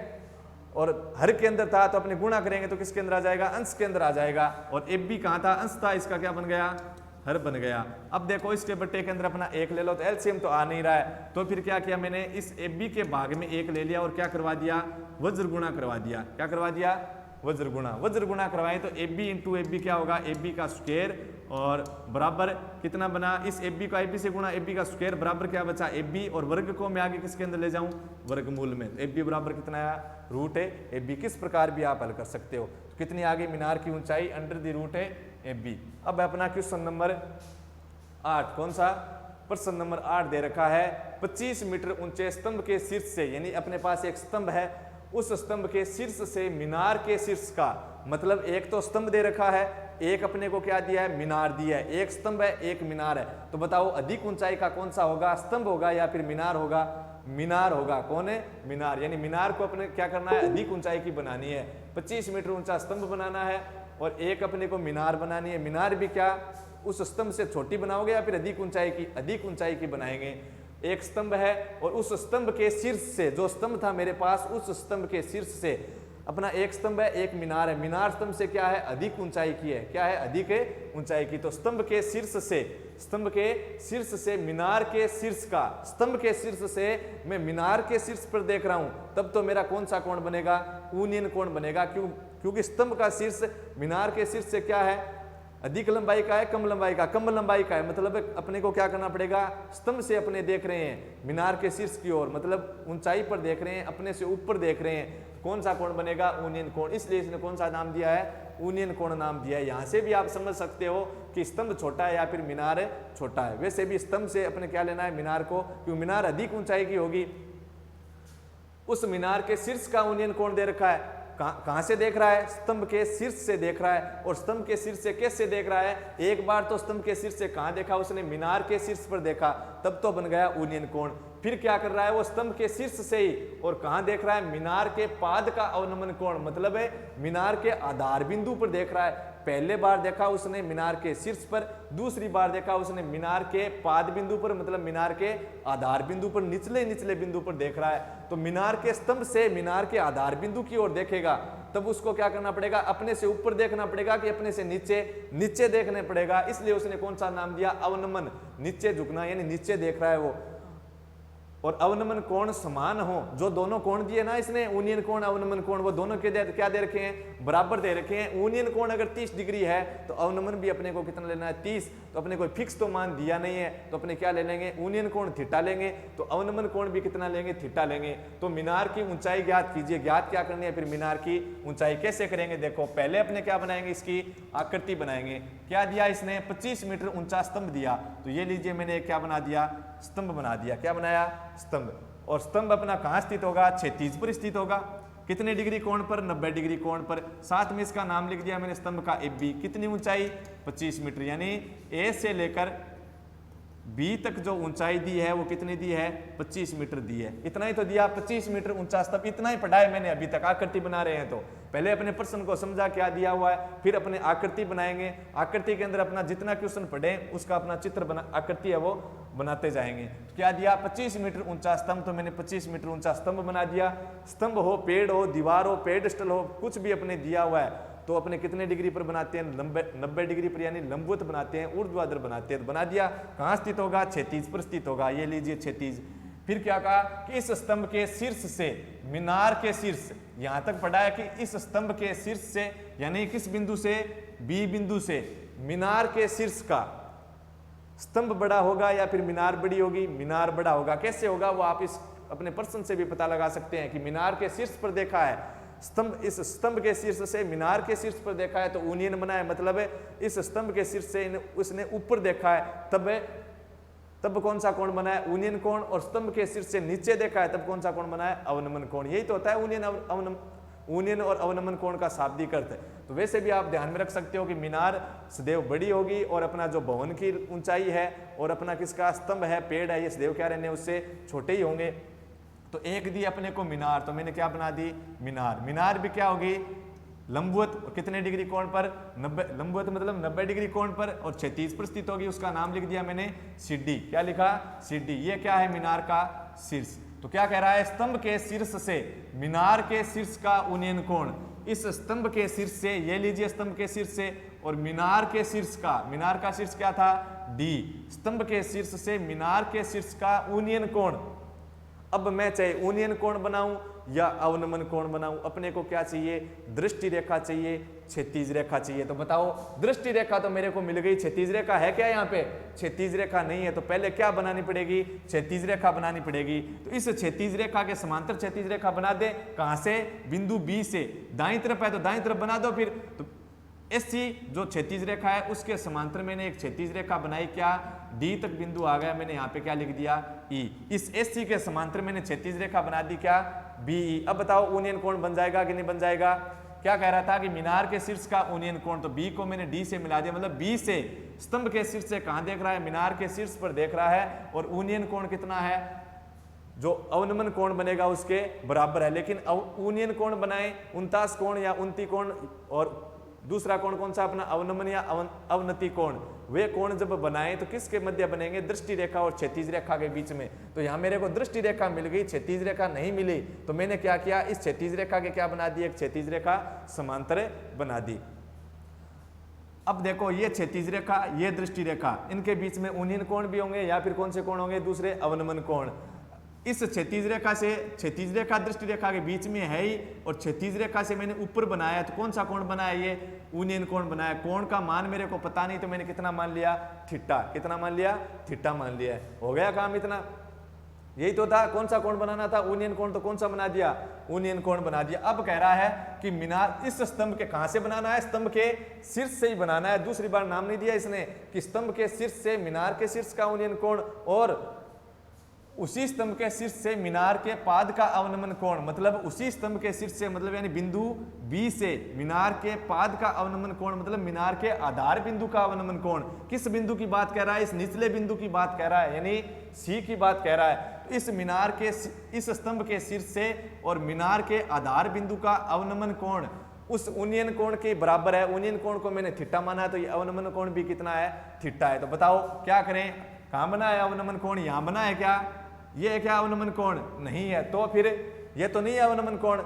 और हर के अंदर था तो अपने गुणा करेंगे तो किसके अंदर आ जाएगा, अंश के अंदर आ जाएगा। और AB कहाँ था, अंश था, इसका क्या बन गया, हर बन गया। अब देखो इसके बट्टे के अंदर अपना 1 ले लो, तो एलसीएम तो आ नहीं रहा है, तो फिर क्या किया मैंने, इस AB के भाग में 1 ले लिया और क्या करवा दिया, वज्र गुणा करवा दिया। क्या करवा दिया, वज्र गुणा करवाए। तो AB इंटू AB क्या होगा, AB का स्क्वायर और बराबर कितना बना, इस AB का AB से गुणा, AB का स्क्वायर बराबर क्या बचा, AB, और वर्ग को मैं आगे किसके अंदर ले जाऊं, वर्गमूल में। तो AB बराबर कितना आया, √AB। किस प्रकार भी आप हल कर सकते हो। तो कितनी आगे, मीनार की ऊंचाई √AB। अब अपना क्वेश्चन नंबर 8, कौन सा, प्रश्न नंबर 8 दे रखा है 25 मीटर ऊंचे स्तंभ के शीर्ष से, यानी अपने पास एक स्तंभ है, उस स्तंभ के शीर्ष से मीनार के शीर्ष का, मतलब एक तो स्तंभ दे रखा है, एक अपने को क्या दिया है, मीनार दिया है। एक स्तंभ है, एक मीनार है, तो बताओ अधिक ऊंचाई का कौन सा होगा, स्तंभ होगा या फिर मीनार होगा? मीनार होगा। कौन है? मीनार। यानी मीनार को अपने क्या करना है, अधिक ऊंचाई की बनानी है। 25 मीटर ऊंचा स्तंभ बनाना है और एक अपने को मीनार बनानी है। मीनार भी क्या उस स्तंभ से छोटी बनाओगे या फिर अधिक ऊंचाई की? अधिक ऊंचाई की बनाएंगे। एक स्तंभ है और उस स्तंभ के शीर्ष से, जो स्तंभ था मेरे पास, उस स्तंभ के शीर्ष से अपना एक स्तंभ है, एक मीनार है। मीनार स्तंभ से क्या है, अधिक ऊंचाई की है। क्या है, अधिक है ऊंचाई की। तो स्तंभ के शीर्ष से, स्तंभ के शीर्ष से मीनार के शीर्ष का, स्तंभ के शीर्ष से मैं मीनार के शीर्ष पर देख रहा हूं, तब तो मेरा कौन सा कोण बनेगा, ऊनियन कोण बनेगा। क्योंकि स्तंभ का शीर्ष मीनार के शीर्ष से क्या है, अधिक लंबाई का है, कम लंबाई का, कम लंबाई का है। मतलब अपने को क्या करना पड़ेगा, स्तंभ से अपने देख रहे हैं मीनार के शीर्ष की ओर, मतलब ऊंचाई पर देख रहे हैं, अपने से ऊपर देख रहे हैं। कौन सा कोण बनेगा, ऊनियन कोण। इसलिए इसने कौन सा नाम दिया है, ऊनियन कोण नाम दिया है। यहां से भी आप समझ सकते हो कि स्तंभ छोटा है या फिर मीनार छोटा है। वैसे भी स्तंभ से अपने क्या लेना है, मीनार को, क्योंकि मीनार अधिक ऊंचाई की होगी। उस मीनार के शीर्ष का ऊनियन कोण दे रखा है। कहां से देख रहा है, स्तंभ के शीर्ष से देख रहा है। और स्तंभ के शीर्ष से कैसे देख रहा है, एक बार तो स्तंभ के शीर्ष से कहां देखा, उसने मीनार के शीर्ष पर देखा, तब तो बन गया ऊनियन कोण। फिर क्या कर रहा है वो, स्तंभ के शीर्ष से ही, और कहां देख रहा है, मीनार के पाद का अवनमन कोण, मतलब है मीनार के आधार बिंदु पर देख रहा है। पहले बार देखा उसने मीनार के शीर्ष पर, दूसरी बार देखा उसने मीनार के पाद बिंदु पर, मतलब मीनार के आधार बिंदु पर, निचले बिंदु पर देख रहा है। तो मीनार के स्तंभ से मीनार के आधार बिंदु की ओर देखेगा, तब उसको क्या करना पड़ेगा, अपने से ऊपर देखना पड़ेगा कि अपने से नीचे देखने पड़ेगा। इसलिए उसने कौन सा नाम दिया, अवनमन, नीचे झुकना, यानी नीचे देख रहा है वो। और अवनमन कोण समान हो, जो दोनों कोण दिए ना इसने, ऊनियन कोण, अवनमन कोण, वो दोनों के क्या दे रखे हैं, बराबर दे रखे हैं। ऊनियन कोण अगर 30 डिग्री है तो अवनमन भी अपने को कितना लेना है, 30। तो अपने कोई फिक्स तो मान दिया नहीं है, तो अपने क्या ले लेंगे, ऊनियन कोण थीटा लेंगे, तो अवनमन कोण भी कितना लेंगे, थीटा लेंगे। तो मीनार की ऊंचाई ज्ञात कीजिए। ज्ञात क्या करनी है, फिर मीनार की ऊंचाई कैसे करेंगे, देखो पहले अपने क्या बनाएंगे, इसकी आकृति बनाएंगे। क्या दिया इसने, 25 मीटर ऊंचा स्तंभ दिया, तो ये लीजिए मैंने क्या बना दिया, स्तंभ बना दिया। क्या बनाया, स्तंभ। और स्तंभ अपना कहां स्थित होगा, क्षैतिज पर स्थित होगा। कितने डिग्री कोण पर, 90 डिग्री कोण पर। साथ में इसका नाम लिख दिया मैंने स्तंभ का, AB। कितनी ऊंचाई, 25 मीटर, यानी A से लेकर B तक जो ऊंचाई दी है वो कितनी दी है, 25 मीटर दी है। इतना ही तो दिया, 25 मीटर ऊंचा स्तंभ। इतना ही पढ़ा है मैंने अभी तक। आकृति बना रहे हैं तो पहले अपने प्रश्न को समझा क्या दिया हुआ है, फिर अपने आकृति बनाएंगे। आकृति के अंदर अपना जितना क्वेश्चन पढ़े उसका अपना चित्र बना, आकृति है वो बनाते जाएंगे। तो क्या दिया, 25 मीटर ऊंचा स्तंभ, तो मैंने 25 मीटर ऊंचा स्तंभ बना दिया। स्तंभ हो, पेड़ हो, दीवार हो, पेडस्टल हो, कुछ भी अपने दिया हुआ है, तो अपने कितने डिग्री पर बनाते हैं, 90 डिग्री पर, यानी लंबवत बनाते हैं, ऊर्ध्वाधर बनाते हैं। तो बना दिया। कहां स्थित होगा, क्षैतिज पर स्थित होगा। ये लीजिए क्षैतिज। फिर क्या कहा कि इस स्तंभ के शीर्ष से मीनार के शीर्ष, यहां तक पढ़ा है कि इस स्तंभ के शीर्ष से, यानी किस बिंदु से, बी बिंदु से मीनार के शीर्ष का स्तंभ बड़ा होगा या फिर मीनार बड़ी होगी, मीनार बड़ा होगा। कैसे होगा वो आप इस अपने प्रश्न से भी पता लगा सकते हैं कि मीनार के शीर्ष पर देखा है स्तंभ, इस स्तंभ के शीर्ष से मीनार के शीर्ष पर देखा है तो ऊनियन बना है, मतलब है इस स्तंभ के शीर्ष से उसने ऊपर देखा है, तब कौन सा कोण बना है, ऊनियन कोण। और स्तंभ के शीर्ष से नीचे देखा है तब कौन सा कोण बना है, अवनमन कोण। यही तो होता है ऊनियन और अवनमन कोण का शाब्दिक अर्थ है। तो वैसे भी आप ध्यान में रख सकते हो कि मीनार सदैव बड़ी होगी और अपना जो भवन की ऊंचाई है और अपना किसका स्तंभ है, पेड़ है, ये सदैव क्या रहने उससे छोटे ही होंगे। तो एक दी अपने को मीनार, तो मैंने क्या बना दी, मीनार। मीनार भी क्या होगी, लंबवत, कितने डिग्री कोण पर, 90, लंबवत मतलब 90 डिग्री कोण पर, और क्षैतिज पर स्थित होगी। उसका नाम लिख दिया मैंने सीडी। क्या लिखा, सीडी। ये क्या है, मीनार का शीर्ष। तो क्या कह रहा है, स्तंभ के शीर्ष से मीनार के शीर्ष का ऊनियन कोण, इस स्तंभ के शीर्ष से, ये लीजिए स्तंभ के शीर्ष से, और मीनार के शीर्ष का, मीनार का शीर्ष क्या था, डी। स्तंभ के शीर्ष से मीनार के शीर्ष का ऊनियन कोण। अब मैं चाहे ऊनियन कोण बनाऊं या अवनमन कोण बनाऊं, अपने को क्या चाहिए, दृष्टि रेखा चाहिए, क्षैतिज रेखा चाहिए। तो बताओ, दृष्टि रेखा तो मेरे को मिल गई, क्षैतिज रेखा है क्या यहाँ पे, क्षैतिज रेखा नहीं है। तो पहले क्या बनानी पड़ेगी, क्षैतिज रेखा बनानी पड़ेगी। तो इस क्षैतिज रेखा के समांतर क्षैतिज रेखा बना दे। कहां से, बिंदु बी से। दाईं तरफ है तो दाईं तरफ बना दो। फिर तो एससी जो क्षैतिज रेखा है उसके समांतर मैंने एक क्षैतिज रेखा बनाई, क्या डी तक बिंदु आ गया, मैंने यहाँ पे क्या लिख दिया ई। इस एससी के समांतर मैंने क्षैतिज रेखा बना दी, क्या बीई। अब बताओ यूनियन कोण बन जाएगा कि नहीं बन जाएगा। क्या कह रहा था कि मीनार के शीर्ष का यूनियन कोण, तो बी को मैंने डी से मिला दिया, मतलब बी से स्तंभ के शीर्ष से कहां देख रहा है, मीनार के शीर्ष पर देख रहा है, और यूनियन कोण कितना है, जो अवनमन कोण बनेगा उसके बराबर है। लेकिन यूनियन कोण बनाए 49 कोण या 29 कोण, और दूसरा कोण कौन सा अपना अवनमन या अवनति कोण, वे कोण जब बनाए तो किसके मध्य बनेंगे, दृष्टि रेखा और क्षैतिज रेखा के बीच में। तो यहां मेरे को दृष्टि रेखा मिल गई, क्षैतिज रेखा नहीं मिली, तो मैंने क्या किया, इस क्षैतिज रेखा के क्या बना दी, एक क्षैतिज रेखा समांतर बना दी। अब देखो ये क्षैतिज रेखा, ये दृष्टि रेखा, इनके बीच में यूनियन कोण भी होंगे या फिर कौन से कोण होंगे, दूसरे अवनमन कोण। इस क्षैतिज रेखा से, क्षैतिज रेखा दृष्टि रेखा के बीच में है ही, और क्षैतिज रेखा से मैंने ऊपर बनाया, तो कौन सा कोण बनाया, ये यूनियन कोण बनाया। कोण का मान मेरे को पता नहीं, तो मैंने कितना मान लिया, थीटा। कितना मान लिया, थीटा मान लिया। हो गया काम इतना, यही तो था। कौन सा कोण बनाना था, यूनियन कोण, तो कौन सा बना दिया, यूनियन कोण बना दिया। अब कह रहा है कि मीनार इस स्तंभ के कहां से बनाना है, स्तंभ के शीर्ष से ही बनाना है। दूसरी बार नाम नहीं दिया इसने कि स्तंभ के शीर्ष से मीनार के शीर्ष का यूनियन कोण, और उसी स्तंभ के शीर्ष से मीनार के पाद का अवनमन कोण, मतलब उसी स्तंभ के शीर्ष से, मतलब यानी बिंदु बी से मीनार के पाद का अवनमन कोण, मतलब मीनार के आधार बिंदु का अवनमन कोण। किस बिंदु की बात कह रहा है, इस निचले बिंदु की बात कह रहा है, यानी सी की बात कह रहा है। इस मीनार के, इस स्तंभ के शीर्ष से और मीनार के आधार बिंदु का अवनमन कोण उस यूनियन कोण के बराबर है। यूनियन कोण को मैंने थीटा माना है, तो ये अवनमन कोण भी कितना है, थीटा है। तो बताओ क्या करें, कहां बना है अवनमन कोण, यहां बना है क्या, ये है क्या अवनमन कोण, नहीं है। तो फिर ये तो नहीं है अवनमन कोण,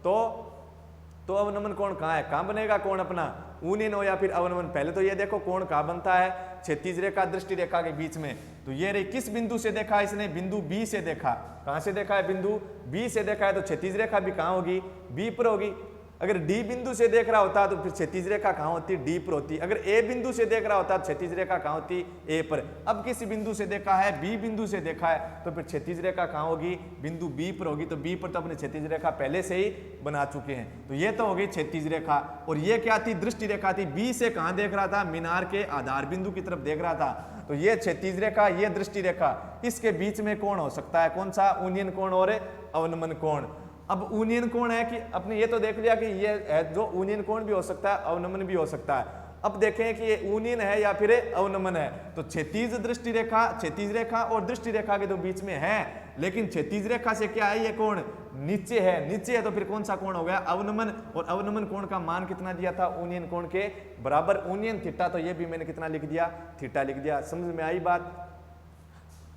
तो अवनमन कोण कहाँ है, कहां बनेगा कोण अपना, यूनियन हो या फिर अवनमन। पहले तो ये देखो कोण कहां बनता है, क्षैतिज रेखा दृष्टि रेखा के बीच में। तो ये रे किस बिंदु से देखा इसने, बिंदु बी से देखा। कहां से देखा है, बिंदु बी से देखा है, तो क्षैतिज रेखा भी कहां होगी, बी पर होगी। अगर डी बिंदु से देख रहा होता तो फिर क्षैतिज रेखा कहां होती, डी पर होती। अगर ए बिंदु से देख रहा होता तो क्षैतिज रेखा कहां होती, ए पर। अब किसी बिंदु से देखा है, बी बिंदु से देखा है, तो फिर क्षैतिज रेखा कहां होगी, बिंदु बी पर होगी। तो बी पर तो अपने क्षैतिज रेखा पहले से ही बना चुके हैं। तो ये तो होगी क्षैतिज रेखा, और ये क्या थी, दृष्टि रेखा थी। बी से कहां देख रहा था, मीनार के आधार बिंदु की तरफ देख रहा था। तो ये क्षैतिज रेखा, ये दृष्टि रेखा, इसके बीच में कोण हो सकता है कौन सा, यूनियन कोण और अवनमन कोण। अब यूनियन कोण है कि अपने ये तो देख लिया कि ये है, जो यूनियन कोण भी हो सकता है, अवनमन भी हो सकता है। अब देखें कि ये यूनियन है या फिर अवनमन है। तो क्षैतिज दृष्टि रेखा, क्षैतिज रेखा और दृष्टि रेखा के तो बीच में है, लेकिन क्षैतिज रेखा से क्या है, ये कोण नीचे है, नीचे है। तो फिर कौन सा कोण हो गया, अवनमन। और अवनमन कोण का मान कितना दिया था, यूनियन कोण के बराबर, यूनियन थीटा। तो ये भी मैंने कितना लिख दिया, थीटा लिख दिया। समझ में आई बात।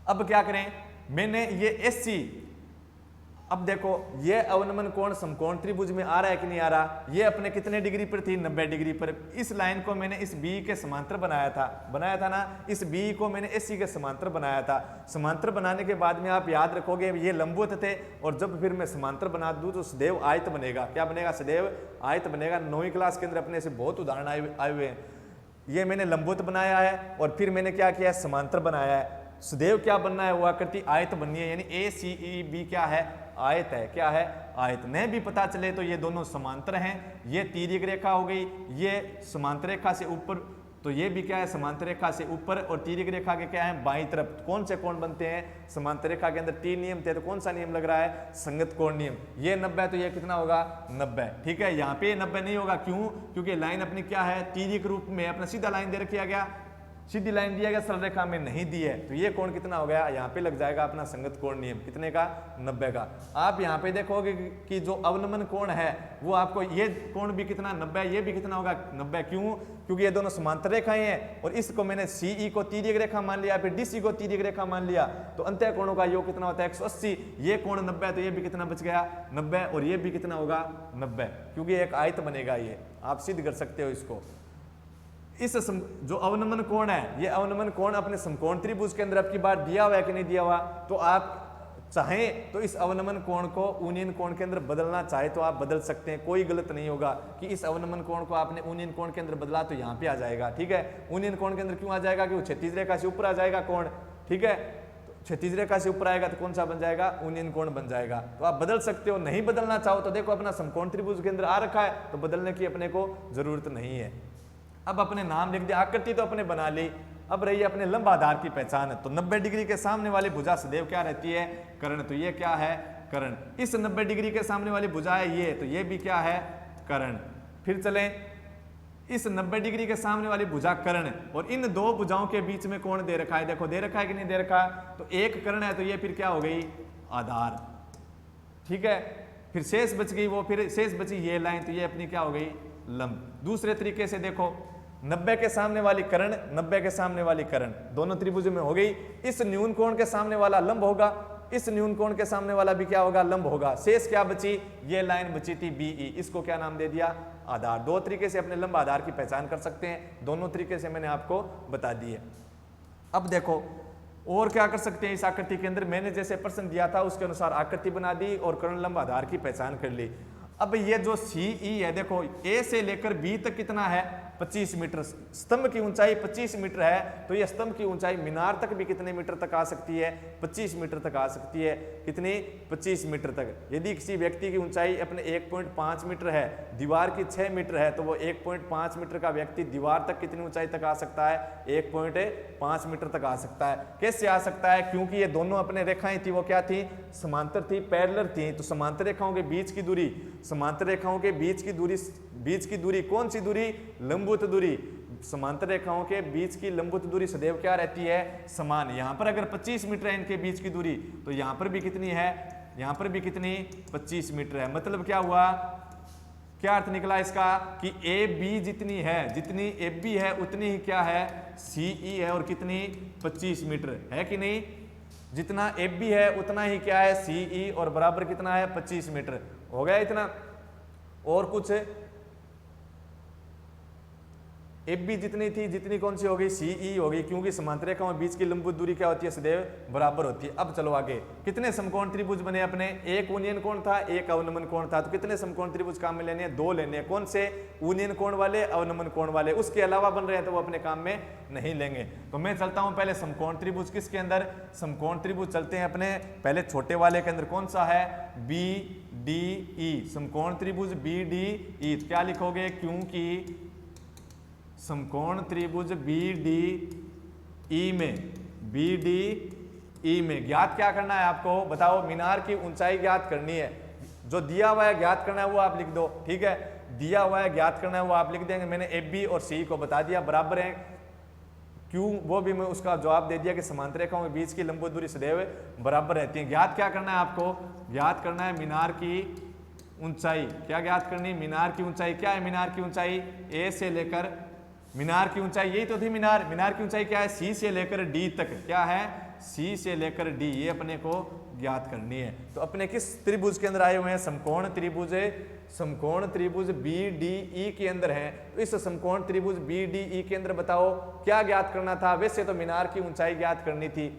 अब क्या करें, मैंने ये एससी, अब देखो ये अवनमन कोण समकोण त्रिभुज में आ रहा है कि नहीं आ रहा, ये अपने कितने डिग्री पर थी, 90 डिग्री पर। इस लाइन को मैंने इस बी के समांतर बनाया था ना, इस बी को मैंने एससी के समांतर बनाया था। समांतर बनाने के बाद में आप याद रखोगे ये लंबवत थे, और जब फिर मैं समांतर बना दूं तो सदैव आयत बनेगा। क्या बनेगा, सदैव आयत बनेगा। 9वीं क्लास के अंदर अपने से बहुत उदाहरण आए हुए हैं। ये मैंने लंबवत बनाया है, और फिर मैंने क्या किया, समांतर बनाया है। सदैव क्या बनना है, वो आकृति आयत बननी है, यानी ए सी ई बी क्या है, आयत है। क्या है, आयत। नहीं भी पता चले तो ये दोनों समांतर हैं। ये तिर्यक रेखा हो गई, ये समांतर रेखा से ऊपर, तो ये भी क्या है, समांतर रेखा से ऊपर। और तिर्यक रेखा के क्या है, बाईं तरफ। कौन से कोण बनते हैं, समांतर रेखा के अंदर 3 नियम थे, तो कौन सा नियम लग रहा है, संगत कोण नियम। ये 90, तो ये कितना होगा, 90। ठीक है, यहाँ पे 90 नहीं होगा, क्यों, क्योंकि लाइन अपनी क्या है, तिर्यक रूप में अपना सीधा लाइन दे रखा गया, सीधी लाइन दिया गया, सरल रेखा में नहीं दी है। तो ये कोण कितना हो गया, यहाँ पे लग जाएगा अपना संगत कोण नियम। कितने का, 90 का। आप यहाँ पे देखोगे कि जो अवनमन कोण है वो आपको, ये कोण भी कितना, 90, ये भी कितना होगा, 90। क्यों, क्योंकि ये दोनों समांतर रेखाएं हैं, और इसको मैंने सीई को तिर्यक रेखा मान लिया, फिर डीसी को तिर्यक रेखा मान लिया। तो अंतः कोणों का योग कितना होता है, 180। ये कोण 90, तो ये भी कितना बच गया, 90, और ये भी कितना होगा, 90, क्योंकि एक आयत बनेगा। ये आप सिद्ध कर सकते हो इसको। इस जो अवनमन कोण है, ये अवनमन कोण अपने समकोण त्रिभुज के अंदर अब की बार दिया हुआ है कि नहीं दिया हुआ। तो आप चाहें तो इस अवनमन कोण को यूनियन कोण के अंदर बदलना चाहे तो आप बदल सकते हैं, कोई गलत नहीं होगा कि इस अवनमन कोण को आपने यूनियन कोण के अंदर बदला तो यहाँ पे आ जाएगा। ठीक है, यूनियन कोण के अंदर क्यों आ जाएगा, कि वो क्षैतिज रेखा से ऊपर आ जाएगा कोण। ठीक है, क्षैतिज रेखा से ऊपर आएगा तो कौन सा बन जाएगा, यूनियन कोण बन जाएगा। तो आप बदल सकते हो, नहीं बदलना चाहो तो देखो अपना समकोण त्रिभुज के अंदर आ रखा है, तो बदलने की अपने को जरूरत नहीं है। अब अपने नाम लिख दिया, आकृति तो अपने बना ली, अब रही अपने लंब आधार की पहचान। तो 90 डिग्री के सामने वाली भुजा सदैव क्या रहती है, कर्ण। तो ये क्या है, कर्ण। इस 90 डिग्री के सामने वाली भुजा है ये, तो ये भी क्या है, कर्ण। फिर चलें, इस 90 डिग्री के सामने वाली भुजा कर्ण, और इन दो भुजाओं के बीच में कोण दे रखा है, देखो दे रखा है कि नहीं दे रखा, तो एक कर्ण है, तो ये फिर क्या हो गई, आधार। ठीक है, फिर शेष बच गई वो, फिर शेष बची ये लाइन, तो ये अपनी क्या हो गई, लंब। दूसरे तरीके से देखो, 90 के सामने वाली कर्ण, 90 के सामने वाली कर्ण, दोनों त्रिभुज में हो गई। इस न्यून कोण के सामने वाला लंब होगा, इस न्यून कोण के सामने वाला भी क्या होगा, लंब होगा। शेष क्या बची, ये लाइन बची थी बीई, इसको क्या नाम दे दिया, आधार। दो तरीके से अपने लंब आधार की पहचान कर सकते हैं, दोनों तरीके से मैंने आपको बता दिए। अब देखो और क्या कर सकते हैं इस आकृति के अंदर, मैंने जैसे प्रश्न दिया था उसके अनुसार आकृति बना दी और कर्ण लंब आधार की पहचान कर ली। अब ये जो सीई है, देखो ए से लेकर बी तक कितना है, 25 मीटर। स्तंभ की ऊंचाई 25 मीटर है, तो ये स्तंभ की ऊंचाई मीनार तक भी कितने मीटर तक आ सकती है, 25 मीटर तक आ सकती है। कितनी, 25 मीटर तक। यदि किसी व्यक्ति की ऊंचाई अपने 1.5 मीटर है, दीवार की 6 मीटर है, तो वो 1.5 मीटर का व्यक्ति दीवार तक कितनी ऊंचाई तक आ सकता है, 1.5 मीटर तक आ सकता है। कैसे आ सकता है, क्योंकि ये दोनों अपने रेखाएं थी, वो क्या थी, समांतर थी, पैरेलल थी। तो समांतर रेखाओं के बीच की दूरी, समांतर रेखाओं के बीच की दूरी कौन सी दूरी, लंबवत दूरी। समांतर रेखाओं के बीच की लंबवत दूरी सदैव क्या रहती है, समान। यहां पर अगर 25 मीटर है इनके बीच की दूरी, तो यहां पर भी कितनी है, यहां पर भी कितनी, 25 मीटर है। मतलब क्या हुआ, क्या अर्थ निकला इसका, कि ए बी जितनी है, जितनी ए बी है उतनी ही क्या है, सी ई है, और कितनी, 25 मीटर है कि नहीं। जितना ए बी है उतना ही क्या है, सी ई, और बराबर कितना है, 25 मीटर। हो गया इतना। और कुछ, एफ बी जितनी थी, जितनी कौन सी हो गई, सीई हो गई, क्योंकि समांतर रेखाओं के बीच की लंबवत दूरी क्या होती है, सदैव बराबर होती है। अब चलो आगे, कितने समकोण त्रिभुज बने अपने, एक यूनियन कोण था, एक अवनमन कोण था। तो कितने समकोण त्रिभुज काम में लेने हैं, दो लेने हैं। कौन से, यूनियन कोण वाले, अवनमन कोण वाले। उसके अलावा बन रहे हैं तो वो अपने काम में नहीं लेंगे। तो मैं चलता हूं पहले समकोण त्रिभुज किसके अंदर, समकोण त्रिभुज चलते हैं अपने पहले छोटे वाले के अंदर। कौन सा है, बी डी ई, समकोण त्रिभुज बी डी ई। क्या लिखोगे, क्योंकि समकोण त्रिभुज बी डी ई में, बी डी ई में ज्ञात क्या करना है आपको, बताओ, मीनार की ऊंचाई ज्ञात करनी है। जो दिया हुआ है ज्ञात करना है वो आप लिख दो, ठीक है। दिया हुआ है ज्ञात करना है वो आप लिख देंगे। मैंने ए बी और सी को बता दिया बराबर है, क्यों वो भी मैं उसका जवाब दे दिया कि समांतर रेखाओं के बीच की लंबवत दूरी सदैव बराबर रहती है। ज्ञात क्या करना है आपको, ज्ञात करना है मीनार की ऊंचाई। क्या ज्ञात करनी, मीनार की ऊंचाई। क्या है मीनार की ऊंचाई, ए से लेकर, मीनार की ऊंचाई यही तो थी मीनार। मीनार की ऊंचाई क्या है, सी से लेकर डी तक। क्या है, सी से लेकर डी, ये अपने को ज्ञात करनी है। तो अपने किस त्रिभुज के अंदर आए हुए हैं, समकोण त्रिभुज, समकोण त्रिभुज बी डी ई के अंदर है। तो इस समकोण त्रिभुज बी डी ई के अंदर बताओ क्या ज्ञात करना था। वैसे तो मीनार की ऊंचाई ज्ञात करनी थी,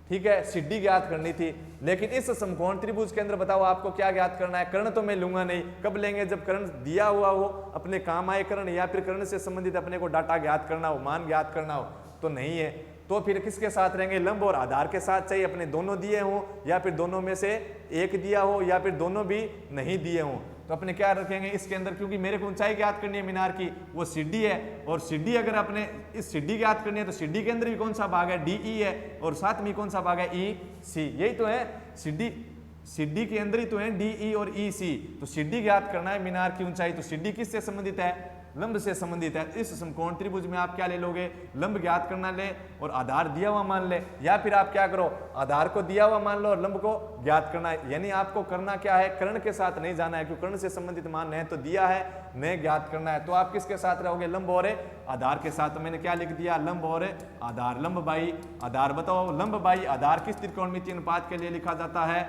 ठीक है, सिड्डी ज्ञात करनी थी, लेकिन इस समकोण त्रिभुज के अंदर बताओ आपको क्या ज्ञात करना है। कर्ण तो मैं लूंगा नहीं, कब लेंगे, जब कर्ण दिया हुआ हो, अपने काम आए कर्ण, या फिर कर्ण से संबंधित अपने को डाटा ज्ञात करना हो, मान ज्ञात करना हो। तो नहीं है, तो फिर किसके साथ रहेंगे, लंब और आधार के साथ। चाहिए अपने दोनों दिए हों, या फिर दोनों में से एक दिया हो, या फिर दोनों भी नहीं दिए हों। तो अपने क्या रखेंगे इसके अंदर, क्योंकि मेरे को ऊंचाई ज्ञात करनी है मीनार की, वो सीढ़ी है। और सीढ़ी अगर अपने इस सीढ़ी ज्ञात करनी है तो सीढ़ी के अंदर भी कौन सा भाग है, डी ई है, और साथ में कौन सा भाग है, ई सी। यही तो है, सीढ़ी के अंदर ही तो है डी ई और ई सी। तो सीढ़ी ज्ञात करना है मीनार की ऊंचाई। तो सीढ़ी किससे संबंधित है, लंब से संबंधित है। इस समकोण त्रिभुज में आप क्या ले लोगे, लंब ज्ञात करना ले और आधार दिया हुआ मान ले, या फिर आप क्या करो, आधार को दिया हुआ मान लो और लंब को ज्ञात करना है। यानी आपको करना क्या है, कर्ण के साथ नहीं जाना है, क्योंकि कर्ण से संबंधित मान है तो दिया है, नहीं ज्ञात करना है। तो आप किसके साथ रहोगे, लंब और आधार के साथ। तो मैंने क्या लिख दिया, लंब और आधार। लंब बाई आधार, बताओ लंब बाई आधार किस त्रिकोणमितीय अनुपात के लिए लिखा जाता है,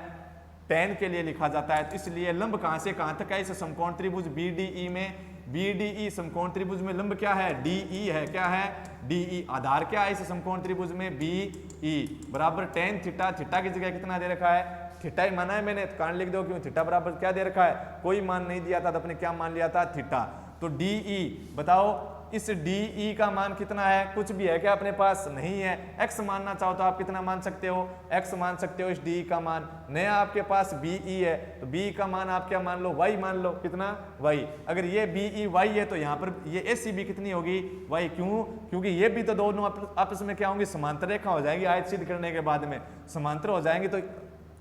tan के लिए लिखा जाता है। तो इसलिए लंब कहां से कहां तक है इस समकोण त्रिभुज बी डी ई में, बी डी ई समकोण त्रिभुज में लंब क्या है, डी ई है। क्या है, डी ई। आधार क्या है इस समकोण त्रिभुज में, बी ई बराबर tan थीटा। थीटा की जगह कितना दे रखा है, थीटा ही माना है मैंने, तो कारण लिख दो, क्यों, थीटा बराबर क्या दे रखा है, कोई मान नहीं दिया था तो अपने क्या मान लिया था, थीटा। तो डी ई बताओ इस डी ई का मान कितना है, कुछ भी है क्या अपने पास, नहीं है। एक्स मानना चाहो तो आप कितना मान सकते हो, एक्स मान सकते हो इस डी ई का मान। नया आपके पास बी ई है तो बी का मान आप क्या मान लो, वाई मान लो, कितना, वाई। अगर ये बी ई वाई है तो यहाँ पर ये ए सी बी कितनी होगी, वाई। क्यों, क्योंकि ये भी तो दोनों आपस में क्या होंगी, समांतर रेखा हो जाएंगी। आयत सिद्ध करने के बाद में समांतर हो जाएंगे तो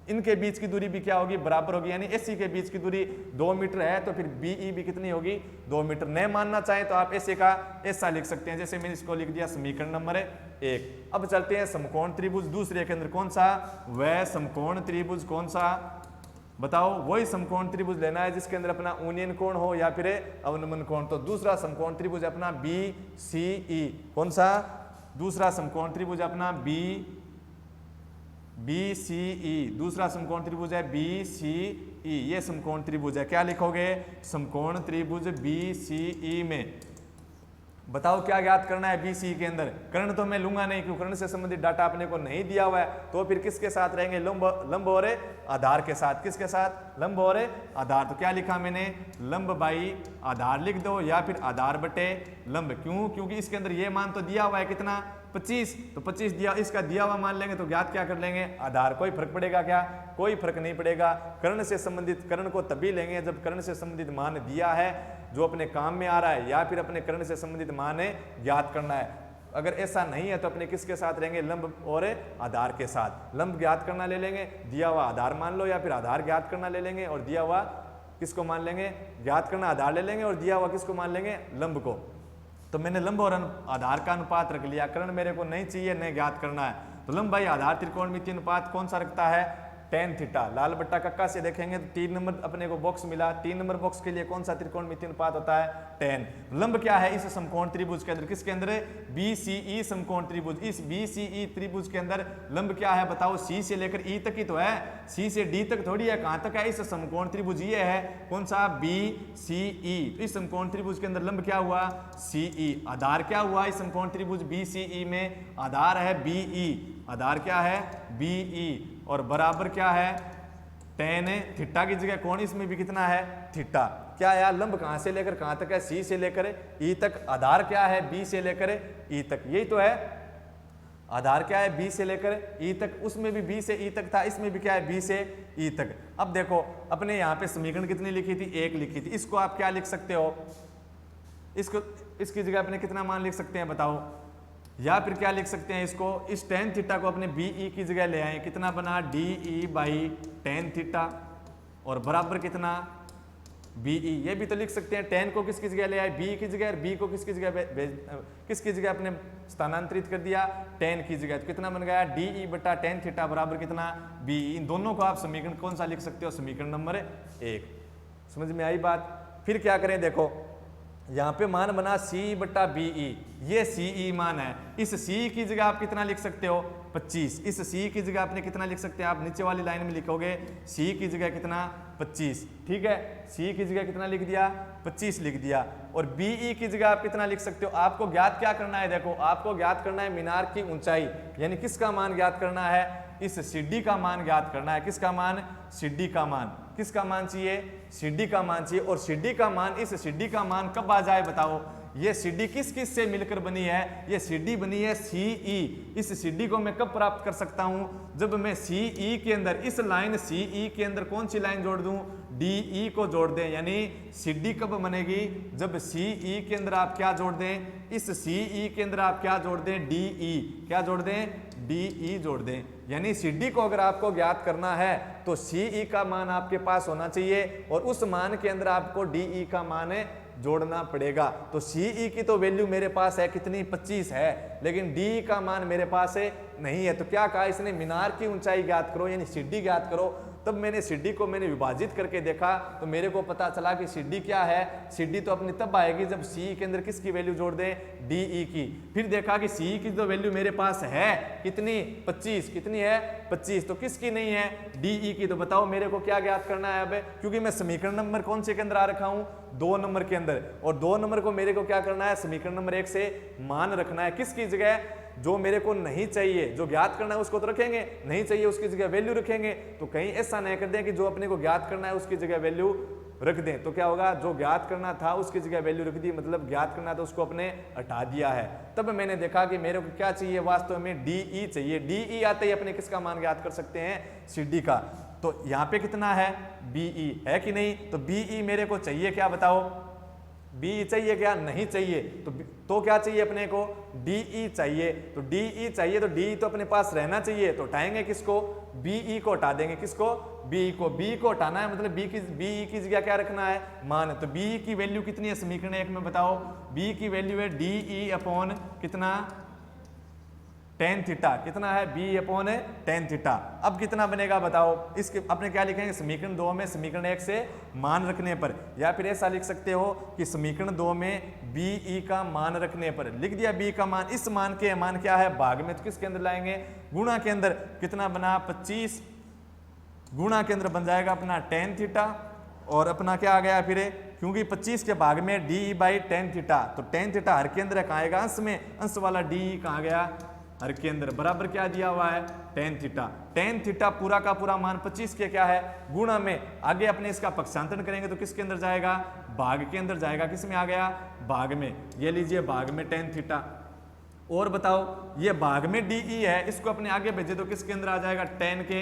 इनके बीच की दूरी भी क्या होगी, बराबर होगी। यानी एसी के बीच की दूरी 2 मीटर है तो फिर बीई भी कितनी होगी, 2 मीटर। नहीं मानना चाहें तो आप ऐसे का ऐसा लिख सकते हैं, जैसे मैंने इसको लिख दिया समीकरण नंबर 1। अब चलते हैं समकोण त्रिभुज दूसरे के अंदर, कौन सा, वह समकोण त्रिभुज कौन सा, बताओ। वही समकोण त्रिभुज लेना है जिसके अंदर अपना ऊनियन कोण हो या फिर अवनमन कोण। तो दूसरा समकोण त्रिभुज अपना बी सी ई, कौन सा, दूसरा समकोण त्रिभुज अपना बी सी ई, दूसरा समकोण त्रिभुज है बी सी ई। ये समकोण त्रिभुज है, क्या लिखोगे, समकोण त्रिभुज बी सी ई में बताओ क्या ज्ञात करना है। बी सी के अंदर कर्ण तो मैं लूंगा नहीं, क्योंकि कर्ण से संबंधित डाटा अपने को नहीं दिया हुआ है। तो फिर किसके साथ रहेंगे, लंब और आधार के साथ। किसके साथ, लंब और आधार। तो क्या लिखा मैंने, लंब बाई आधार लिख दो या फिर आधार बटे लंब। क्यों, क्योंकि इसके अंदर ये मान तो दिया हुआ है कितना, 25। तो 25 दिया, इसका दिया हुआ मान लेंगे तो ज्ञात क्या कर लेंगे, आधार। कोई फर्क पड़ेगा क्या, कोई फर्क नहीं पड़ेगा। कर्ण से संबंधित, कर्ण को तभी लेंगे जब कर्ण से संबंधित मान दिया है जो अपने काम में आ रहा है, या फिर अपने कर्ण से संबंधित मान ज्ञात करना है। अगर ऐसा नहीं है तो अपने किसके साथ रहेंगे, लंब और आधार के साथ। लंब ज्ञात करना ले लेंगे, दिया हुआ आधार मान लो, या फिर आधार ज्ञात करना ले लेंगे और दिया हुआ किसको मान लेंगे, ज्ञात करना आधार ले लेंगे और दिया हुआ किसको मान लेंगे, लंब को। तो मैंने लंब और आधार का अनुपात रख लिया। कर्ण मेरे को नहीं चाहिए, नहीं ज्ञात करना है। तो लंब बाई आधार त्रिकोणमितीय अनुपात कौन सा रखता है, tan थीटा। लाल बट्टा कक्का से देखेंगे तो 3 नंबर अपने को बॉक्स मिला। 3 नंबर बॉक्स के लिए कौन सा त्रिकोणमितीय अनुपात होता है, tan। लंब क्या है इस समकोण त्रिभुज के अंदर, किसके अंदर, BCE समकोण त्रिभुज। इस BCE त्रिभुज के अंदर लंब क्या है बताओ, C से लेकर E तक ही तो है, C से D तक थोड़ी है। कहां तक है इस समकोण त्रिभुज, ये है कौन सा, BCE। तो इस समकोण त्रिभुज के अंदर लंब क्या हुआ, CE। आधार क्या हुआ इस समकोण त्रिभुज BCE में, आधार है BE। आधार क्या है, BE। और बराबर क्या है, tan थीटा की जगह कौन इसमें भी कितना है, थीटा। क्या यार, लंब कहां से लेकर कहां तक है, C से लेकर E तक। आधार क्या है, B से लेकर E तक। यही तो है, आधार क्या है, B से लेकर E तक। उसमें भी B से E तक था, इसमें भी क्या है, B से E तक। अब देखो अपने यहाँ पे समीकरण कितनी लिखी थी, 1 लिखी थी। इसको आप क्या लिख सकते हो, इसको, इसकी जगह अपने कितना मान लिख सकते हैं बताओ, या फिर क्या लिख सकते हैं इसको, इस tan थीटा को अपने BE की जगह ले आए, कितना बना, DE बाई tan थीटा और बराबर कितना, BE। ये भी तो लिख सकते हैं, tan को किसकी जगह ले आए, B की जगह, और B को किसकी जगह किसकी जगह अपने स्थानांतरित कर दिया, tan की जगह। तो कितना बन गया, DE बटा tan थीटा बराबर कितना, BE। इन दोनों को आप समीकरण कौन सा लिख सकते हो, समीकरण नंबर 1। समझ में आई बात। फिर क्या करें, देखो यहाँ पे मान बना C बटा BE, ये CE मान है। इस C की जगह आप कितना लिख सकते हो, 25। इस C की जगह आपने कितना लिख सकते हैं, आप नीचे वाली लाइन में लिखोगे C की जगह कितना, 25। ठीक है, C की जगह कितना लिख दिया, 25 लिख दिया। और BE की जगह आप कितना लिख सकते हो, आपको ज्ञात क्या करना है, देखो आपको ज्ञात करना है मीनार की ऊंचाई, यानी किसका मान ज्ञात करना है, इस CD का मान ज्ञात करना है। किसका मान, CD का मान। किसका मान चाहिए, CD का मान चाहिए। और CD का मान, इस CD का मान कब आ जाए बताओ, ये CD किस किस से मिलकर बनी है, ये CD बनी है CE। इस CD को मैं कब प्राप्त कर सकता हूं, जब मैं CE के अंदर, इस लाइन CE के अंदर कौन सी लाइन जोड़ दूं, DE को जोड़ दें। यानी CD कब बनेगी, जब CE के अंदर आप क्या जोड़ दें, इस CE के अंदर आप क्या जोड़ दें, DE। क्या जोड़ दें, DE जोड़ दें। यानी CD को अगर आपको ज्ञात करना है तो CE का मान आपके पास होना चाहिए और उस मान के अंदर आपको DE का मान जोड़ना पड़ेगा। तो CE की तो वैल्यू मेरे पास है कितनी, 25 है, लेकिन DE का मान मेरे पास नहीं है। तो क्या कहा इसने, मीनार की ऊंचाई ज्ञात करो, यानी CD ज्ञात करो। तब मैंने CD को मैंने विभाजित करके देखा तो मेरे को पता चला कि CD क्या है, CD तो अपनी तब आएगी जब CE के अंदर किसकी वैल्यू जोड़ दें, DE की। फिर देखा कि CE की तो वैल्यू मेरे पास है कितनी, 25। कितनी है, 25। तो किसकी नहीं है, DE की। तो बताओ मेरे को क्या ज्ञात करना है अब, क्योंकि मैं समीकरण नंबर कौन से के अंदर आ रखा हूँ, 2 नंबर के अंदर। और 2 नंबर को मेरे को क्या करना है, समीकरण नंबर 1 से मान रखना है। किसकी जगह, जो मेरे को नहीं चाहिए, जो ज्ञात करना है उसको तो रखेंगे, नहीं चाहिए उसकी जगह वैल्यू रखेंगे। तो कहीं ऐसा नहीं कर दें कि जो अपने को ज्ञात करना है उसकी जगह वैल्यू रख दें तो क्या होगा, जो ज्ञात करना था उसकी जगह वैल्यू रख दी, मतलब ज्ञात करना था उसको अपने हटा दिया है। तब मैंने देखा कि मेरे को क्या चाहिए, वास्तव में DE चाहिए। DE आते ही अपने किसका मान ज्ञात कर सकते हैं, CD का। तो यहाँ पे कितना है, BE है कि नहीं, तो BE मेरे को चाहिए क्या बताओ, BE चाहिए क्या, नहीं चाहिए, तो क्या चाहिए अपने को, DE चाहिए। तो DE चाहिए तो DE तो अपने पास रहना चाहिए, तो हटाएंगे किसको, BE को हटा देंगे, किसको, BE को हटाना है, मतलब BE की जगह क्या रखना है, मान। तो BE की वैल्यू कितनी है समीकरण 1 में बताओ, BE की वैल्यू है DE अपॉन कितना, tan थीटा, कितना है, BE अपॉन tan थीटा। अब कितना बनेगा बताओ, इसके अपने क्या लिखेंगे, समीकरण 2 में समीकरण 1 से मान रखने पर, या फिर ऐसा लिख सकते हो कि समीकरण 2 में BE का मान रखने पर, लिख दिया BE का मान। इस मान के मान क्या है, भाग में, तो किसके अंदर लाएंगे, गुणा के अंदर। कितना बना 25, गुणा के अंदर बन जाएगा अपना tan थीटा, और अपना क्या आ गया फिर, क्योंकि 25 के भाग में DE बाई tan थीटा, तो tan थीटा हर के अंदर कहाँ आएगा, अंश में, अंश वाला DE कहाँ गया, हर के अंदर, बराबर क्या दिया हुआ है, tan थीटा। tan थीटा पूरा का पूरा मान 25 के क्या है, गुणा में, आगे अपने इसका पक्षांतरण करेंगे तो किसके अंदर जाएगा, भाग के अंदर जाएगा। किस में आ गया, भाग में, ये लीजिए भाग में tan थीटा। और बताओ ये भाग में DE है, इसको अपने आगे भेजे तो किसके अंदर आ जाएगा, tan के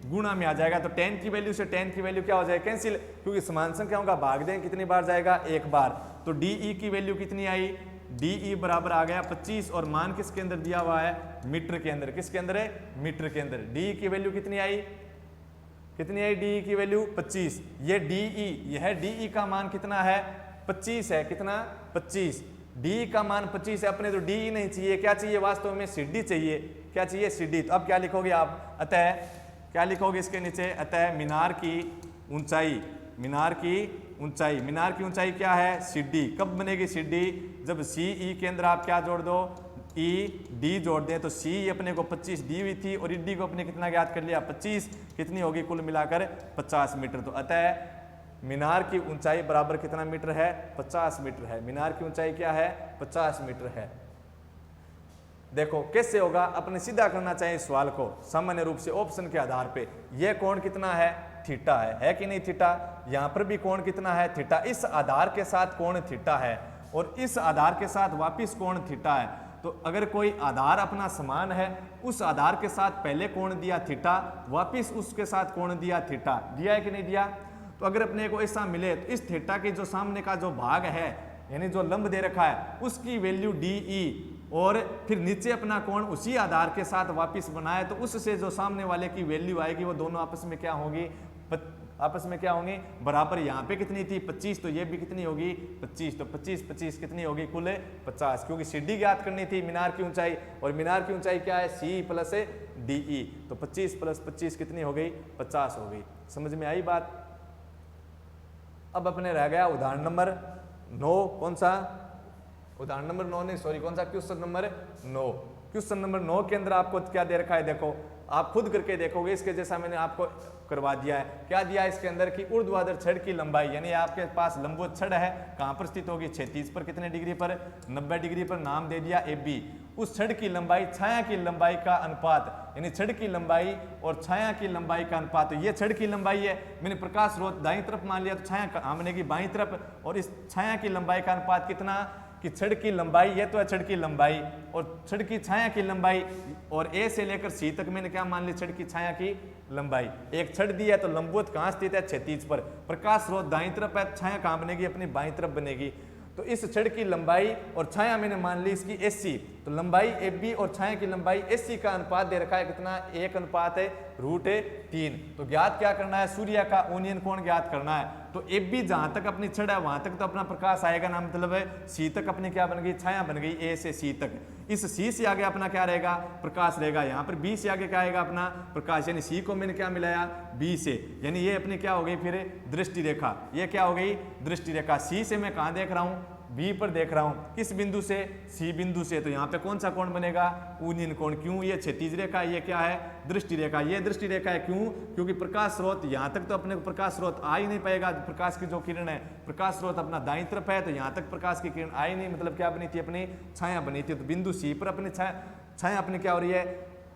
गुणा में आ जाएगा। तो tan की वैल्यू से tan की वैल्यू क्या हो जाएगा, कैंसिल, क्योंकि समान संख्याओं का भाग दें कितनी बार जाएगा, एक बार। तो DE की वैल्यू कितनी आई, DE बराबर आ गया 25, और मान किसके अंदर दिया हुआ है, मीटर के अंदर। किसके अंदर है, मीटर के अंदर। DE की वैल्यू कितनी आई, कितनी आई, DE की वैल्यू 25। ये DE, यह DE का मान कितना है, 25 है, कितना, 25। DE का मान 25 है, अपने तो DE नहीं चाहिए, क्या चाहिए, वास्तव में CD चाहिए। क्या चाहिए, CD। तो अब क्या लिखोगे आप, अतः क्या लिखोगे इसके नीचे, अतः मीनार की ऊंचाई, मीनार की ऊंचाई, मीनार की ऊंचाई क्या है, CD। कब बनेगी CD, जब CE के अंदर आप क्या जोड़ दो, ED जोड़ दें। तो CE अपने को 25 दी हुई थी, और ED को अपने कितना ज्ञात कर लिया, 25, कितनी होगी कुल मिलाकर 50 मीटर। तो अतः मीनार की ऊंचाई बराबर कितना मीटर है, 50 मीटर है। मीनार की ऊंचाई क्या है, 50 मीटर है। देखो कैसे होगा, अपने सीधा करना चाहिए सवाल को सामान्य रूप से ऑप्शन के आधार पे। यह कोण कितना है, थीटा है कि नहीं थीटा, यहाँ पर भी कोण कितना है, थीटा। इस आधार के साथ कोण थीटा है, और इस आधार के साथ वापिस कोण थीटा है। तो अगर कोई आधार अपना समान है, उस आधार के साथ पहले कोण दिया थीटा, वापिस उसके साथ कोण दिया थीटा, दिया है कि नहीं दिया। तो अगर अपने को ऐसा मिले तो इस थीटा के जो सामने का जो भाग है, यानी जो लंब दे रखा है, उसकी वैल्यू DE, और फिर नीचे अपना कोण उसी आधार के साथ वापिस बनाए, तो उससे जो सामने वाले की वैल्यू आएगी वो दोनों आपस में क्या होगी, आपस में क्या होंगी, बराबर। यहाँ पे कितनी थी 25, तो ये भी कितनी होगी 25, तो 25 25 कितनी होगी कुल 50, क्योंकि CD ज्ञात करनी थी, मीनार की ऊंचाई, और मीनार की ऊंचाई क्या है, CE प्लस DE। तो 25 प्लस 25 कितनी हो गई, 50 हो गई। समझ में आई बात। अब अपने रह गया उदाहरण नंबर 9, कौन सा, उदाहरण नंबर 9 नहीं, सॉरी, कौन सा, क्वेश्चन नंबर 9। क्वेश्चन नंबर 9 के अंदर आपको क्या दे रखा है, देखो आप खुद करके देखोगे, इसके जैसा मैंने आपको करवा दिया है। क्या दिया है इसके अंदर की ऊर्ध्वाधर छड़ की लंबाई, यानी आपके पास लंबवत छड़ है, कहाँ पर स्थित होगी, 36 पर, कितने डिग्री पर, 90 डिग्री पर, नाम दे दिया AB। उस छड़ की लंबाई छाया की लंबाई का अनुपात, यानी छड़ की लंबाई और छाया की लंबाई का अनुपात। तो ये छड़ की लंबाई है, मैंने प्रकाश स्रोत दाईं तरफ मान लिया, तो छाया कहाँ बनेगी, बाईं तरफ। और इस छाया की लंबाई का अनुपात कितना, कि छड़ की लंबाई, ये तो है छड़ की लंबाई, और छड़ की छाया की लंबाई, और A से लेकर C तक मैंने क्या मान ली, छड़ की छाया की लंबाई। एक छड़ दी है तो लंबवत कहाँ स्थित है, 36 पर, प्रकाश स्रोत दाईं तरफ है, छाया कहाँ बनेगी, अपनी बाईं तरफ बनेगी। तो इस छड़ की लंबाई और छाया मैंने मान ली इसकी AC, तो लंबाई AB और छाया की लंबाई AC का अनुपात दे रखा है कितना, 1:√3। तो ज्ञात क्या करना है, सूर्य का ओनियन कोण ज्ञात करना है। तो AB जहां तक अपनी छड़ है वहां तक तो अपना प्रकाश आएगा ना, मतलब है C तक अपनी क्या बन गई, छाया बन गई, A से C तक। इस C से आगे अपना क्या रहेगा, प्रकाश रहेगा। यहाँ पर B से आगे क्या आएगा, अपना प्रकाश, यानी C को मैंने क्या मिलाया, B से, यानी ये अपनी क्या हो गई फिर दृष्टि रेखा। ये क्या हो गई, दृष्टि रेखा। C से मैं कहाँ देख रहा हूँ, B पर देख रहा हूँ, किस बिंदु से, C बिंदु से। तो यहाँ पे कौन सा कोण बनेगा, ऊनियन कोण। क्यों, ये क्षैतिज रेखा, ये क्या है, दृष्टि रेखा। ये दृष्टि रेखा है, क्यों, क्योंकि प्रकाश स्रोत यहाँ तक तो अपने को प्रकाश स्रोत आ ही नहीं पाएगा। प्रकाश की जो किरण है, प्रकाश स्रोत अपना दाईं तरफ है, तो यहाँ तक प्रकाश की किरण आई नहीं, मतलब क्या बनी थी, अपनी छाया बनी थी। तो बिंदु C पर अपनी छाया अपनी क्या हो रही है,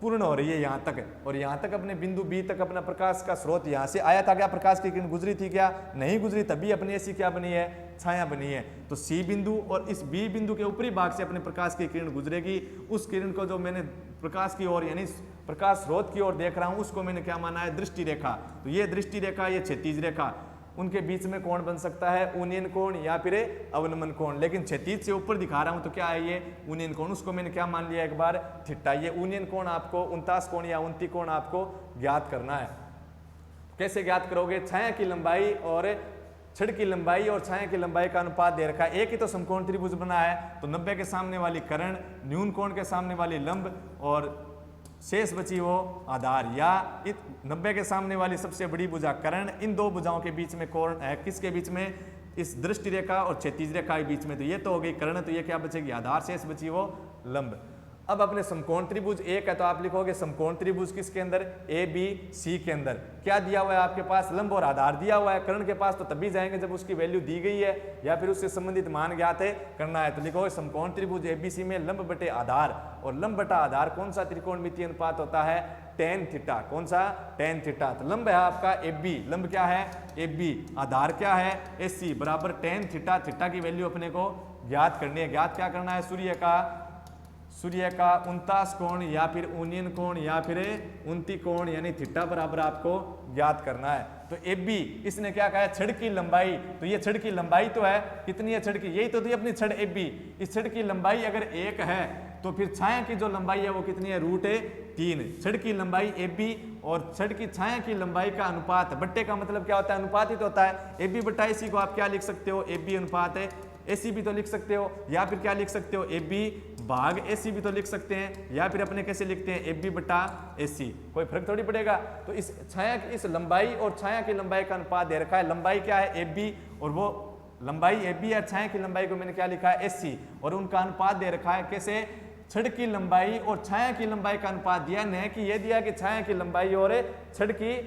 पूर्ण हो रही है यहाँ तक, और यहाँ तक अपने बिंदु बी तक अपना प्रकाश का स्रोत यहाँ से आया था क्या, प्रकाश की किरण गुजरी थी क्या, नहीं गुजरी, तभी अपनी ऐसी क्या बनी है, छाया बनी है। तो सी बिंदु और इस बी बिंदु के ऊपरी भाग से अपने प्रकाश की किरण गुजरेगी, उस किरण को जो मैंने प्रकाश की ओर यानी प्रकाश स्रोत की ओर देख रहा हूँ उसको मैंने क्या माना है, दृष्टि रेखा। तो ये दृष्टि रेखा, ये क्षैतिज रेखा, उनके बीच में कोण बन सकता है उन्नयन कोण या फिर अवनमन कोण, लेकिन क्षैतिज से ऊपर दिखा रहा हूं तो क्या है ये उन्नयन कोण, उसको मैंने क्या मान लिया एक बार, थीटा। ये उन्नयन कोण आपको 49 कोण या 29 कोण आपको ज्ञात करना है। कैसे ज्ञात करोगे, छाया की लंबाई और छड़ की लंबाई और छाया की लंबाई का अनुपात दे रखा है। एक ही तो समकोण त्रिभुज बना है, तो 90 के सामने वाली कर्ण, न्यून कोण के सामने वाली लंब और शेष बची वो आधार, या 90 के सामने वाली सबसे बड़ी भुजा कर्ण, इन दो भुजाओं के बीच में कोण है, किसके बीच में, इस दृष्टि रेखा और क्षैतिज रेखा के बीच में। तो ये तो हो गई कर्ण, तो ये क्या बचेगी, आधार, शेष बची वो लंब। अब अपने समकोण त्रिभुज एक है तो आप लिखोगे समकोण त्रिभुज किसके अंदर, ए बी सी के अंदर। क्या दिया हुआ है आपके पास, लंब और आधार दिया हुआ है। कर्ण के पास तो तभी जाएंगे जब उसकी वैल्यू दी गई है या फिर उससे संबंधित मान ज्ञात है करना है। तो लिखोगे समकोण त्रिभुज एबीसी में लंब बटे आधार, और लंब बटा आधार कौन सा त्रिकोणमितीय अनुपात होता है, टेन थीटा। कौन सा, टेन थीटा। तो लंब है आपका एफ बी, लंब क्या है एफ बी, आधार क्या है एस सी, बराबर टेन थीटा। थीटा की वैल्यू अपने को ज्ञात करनी है। ज्ञात क्या करना है, सूर्य का 49 कोण या फिर उन्नयन कोण या फिर 29 कोण यानी थीटा बराबर आपको ज्ञात करना है। तो एफ बी, इसने क्या कहा है, छड़ की लंबाई। तो ये छड़ की लंबाई तो है, कितनी है छड़ की, यही तो थी अपनी छड़ एफ बी। इस छड़ की लंबाई अगर 1 है तो फिर छाया की जो लंबाई है वो कितनी है, √3। छड़ की लंबाई एफ बी और छड़ की छाया की लंबाई का अनुपात, बट्टे का मतलब क्या होता है, अनुपात ही तो होता है। एफ बी बटा एसी को आप क्या लिख सकते हो, एफ बी अनुपात है एसी भी तो लिख सकते हो, या फिर क्या लिख सकते हो, एफ बी भाग एसी भी तो लिख सकते हैं, या फिर अपने कैसे लिखते हैं, एफ बी बटा एसी, कोई फर्क थोड़ी पड़ेगा। तो इस छाया की इस लंबाई और छाया की लंबाई का अनुपात दे रखा है। लंबाई क्या है एफ बी, और वो लंबाई एफ बी या छाया की लंबाई को मैंने क्या लिखा है एसी, और उनका अनुपात दे रखा है कैसे, छड़ की लंबाई और छाया की लंबाई का अनुपात दिया, न कि ये दिया कि छाया की लंबाई और छड़ की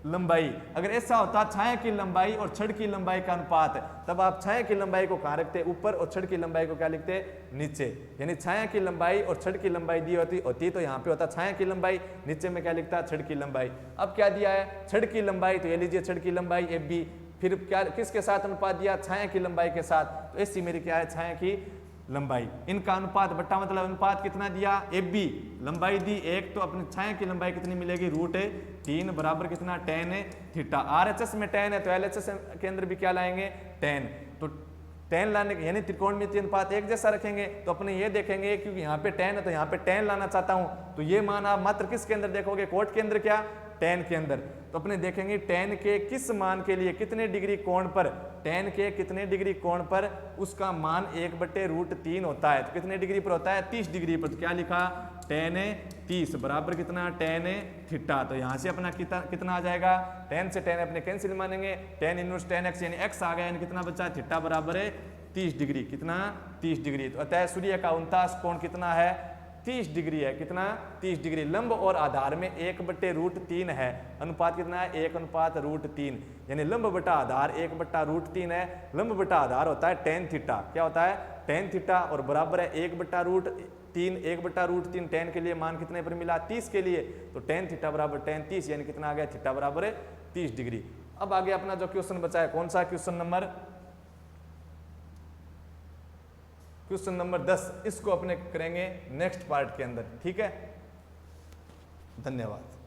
लंबाई। अगर ऐसा होता छाया की लंबाई और छड़ की लंबाई का अनुपात, तब आप छाया की लंबाई को कहाँ रखते, ऊपर, और छड़ की लंबाई को क्या लिखते, नीचे। यानी छाया की लंबाई और छड़ की लंबाई दी होती तो यहाँ पे होता छाया की लंबाई, नीचे में क्या लिखता, छड़ की लंबाई। अब क्या दिया है, छड़ की लंबाई, तो ये लीजिए छड़ की लंबाई एफ बी, फिर क्या किसके साथ अनुपात दिया, छाया की लंबाई के साथ। तो ऐसी मेरी क्या है, छाया की लंबाई, इनका अनुपात बट्टा मतलब अनुपात कितना दिया, एफ बी लंबाई दी 1, तो अपनी छाया की लंबाई कितनी मिलेगी, √3 बराबर कितना, टेन थीटा। आरएचएस में टेन है तो एलएचएस के अंदर भी क्या लाएंगे, टेन। तो टेन लाने यानी त्रिकोणमितीय अनुपात एक जैसा रखेंगे, तो अपने ये देखेंगे क्योंकि यहाँ पे टेन है तो यहाँ पे टेन लाना चाहता हूँ, तो ये मान आप मात्र किसके अंदर देखोगे, कोट के अंदर, क्या टेन के अंदर। तो अपने देखेंगे टेन के किस मान के लिए कितने डिग्री कोण पर, टेन के कितने डिग्री कोण पर उसका मान 1/√3 होता है। तो कितने डिग्री पर होता है, 30 डिग्री पर। तो क्या लिखा, टेन 30 बराबर कितना, टेन थीटा। तो यहाँ से अपना कितना आ जाएगा, टेन से टेन अपने कैंसिल मानेंगे, टेन इनवर्स टेन एक्स यानी एक्स आ गया, यानी कितना बचा, थीटा बराबर है 30 डिग्री। कितना, 30 डिग्री। तो अतः सूर्य का 49 कोण कितना है, 30 डिग्री है। कितना, 30 डिग्री। लंब और आधार में 1/√3 है, अनुपात कितना है, 1/√3, यानी लंब बटा आधार 1/√3 है। लंब बटा आधार होता है टेन थीटा, क्या होता है, टेन थीटा, और बराबर है 1/√3। 1/√3 टेन के लिए मान कितने पर मिला, 30 के लिए, तो टेन थीटा बराबर टेन 30, यानी कितना आ गया, थीटा बराबर है 30 डिग्री। अब आगे अपना जो क्वेश्चन बचा है, कौन सा, क्वेश्चन नंबर 10, इसको अपने करेंगे नेक्स्ट पार्ट के अंदर, ठीक है। धन्यवाद।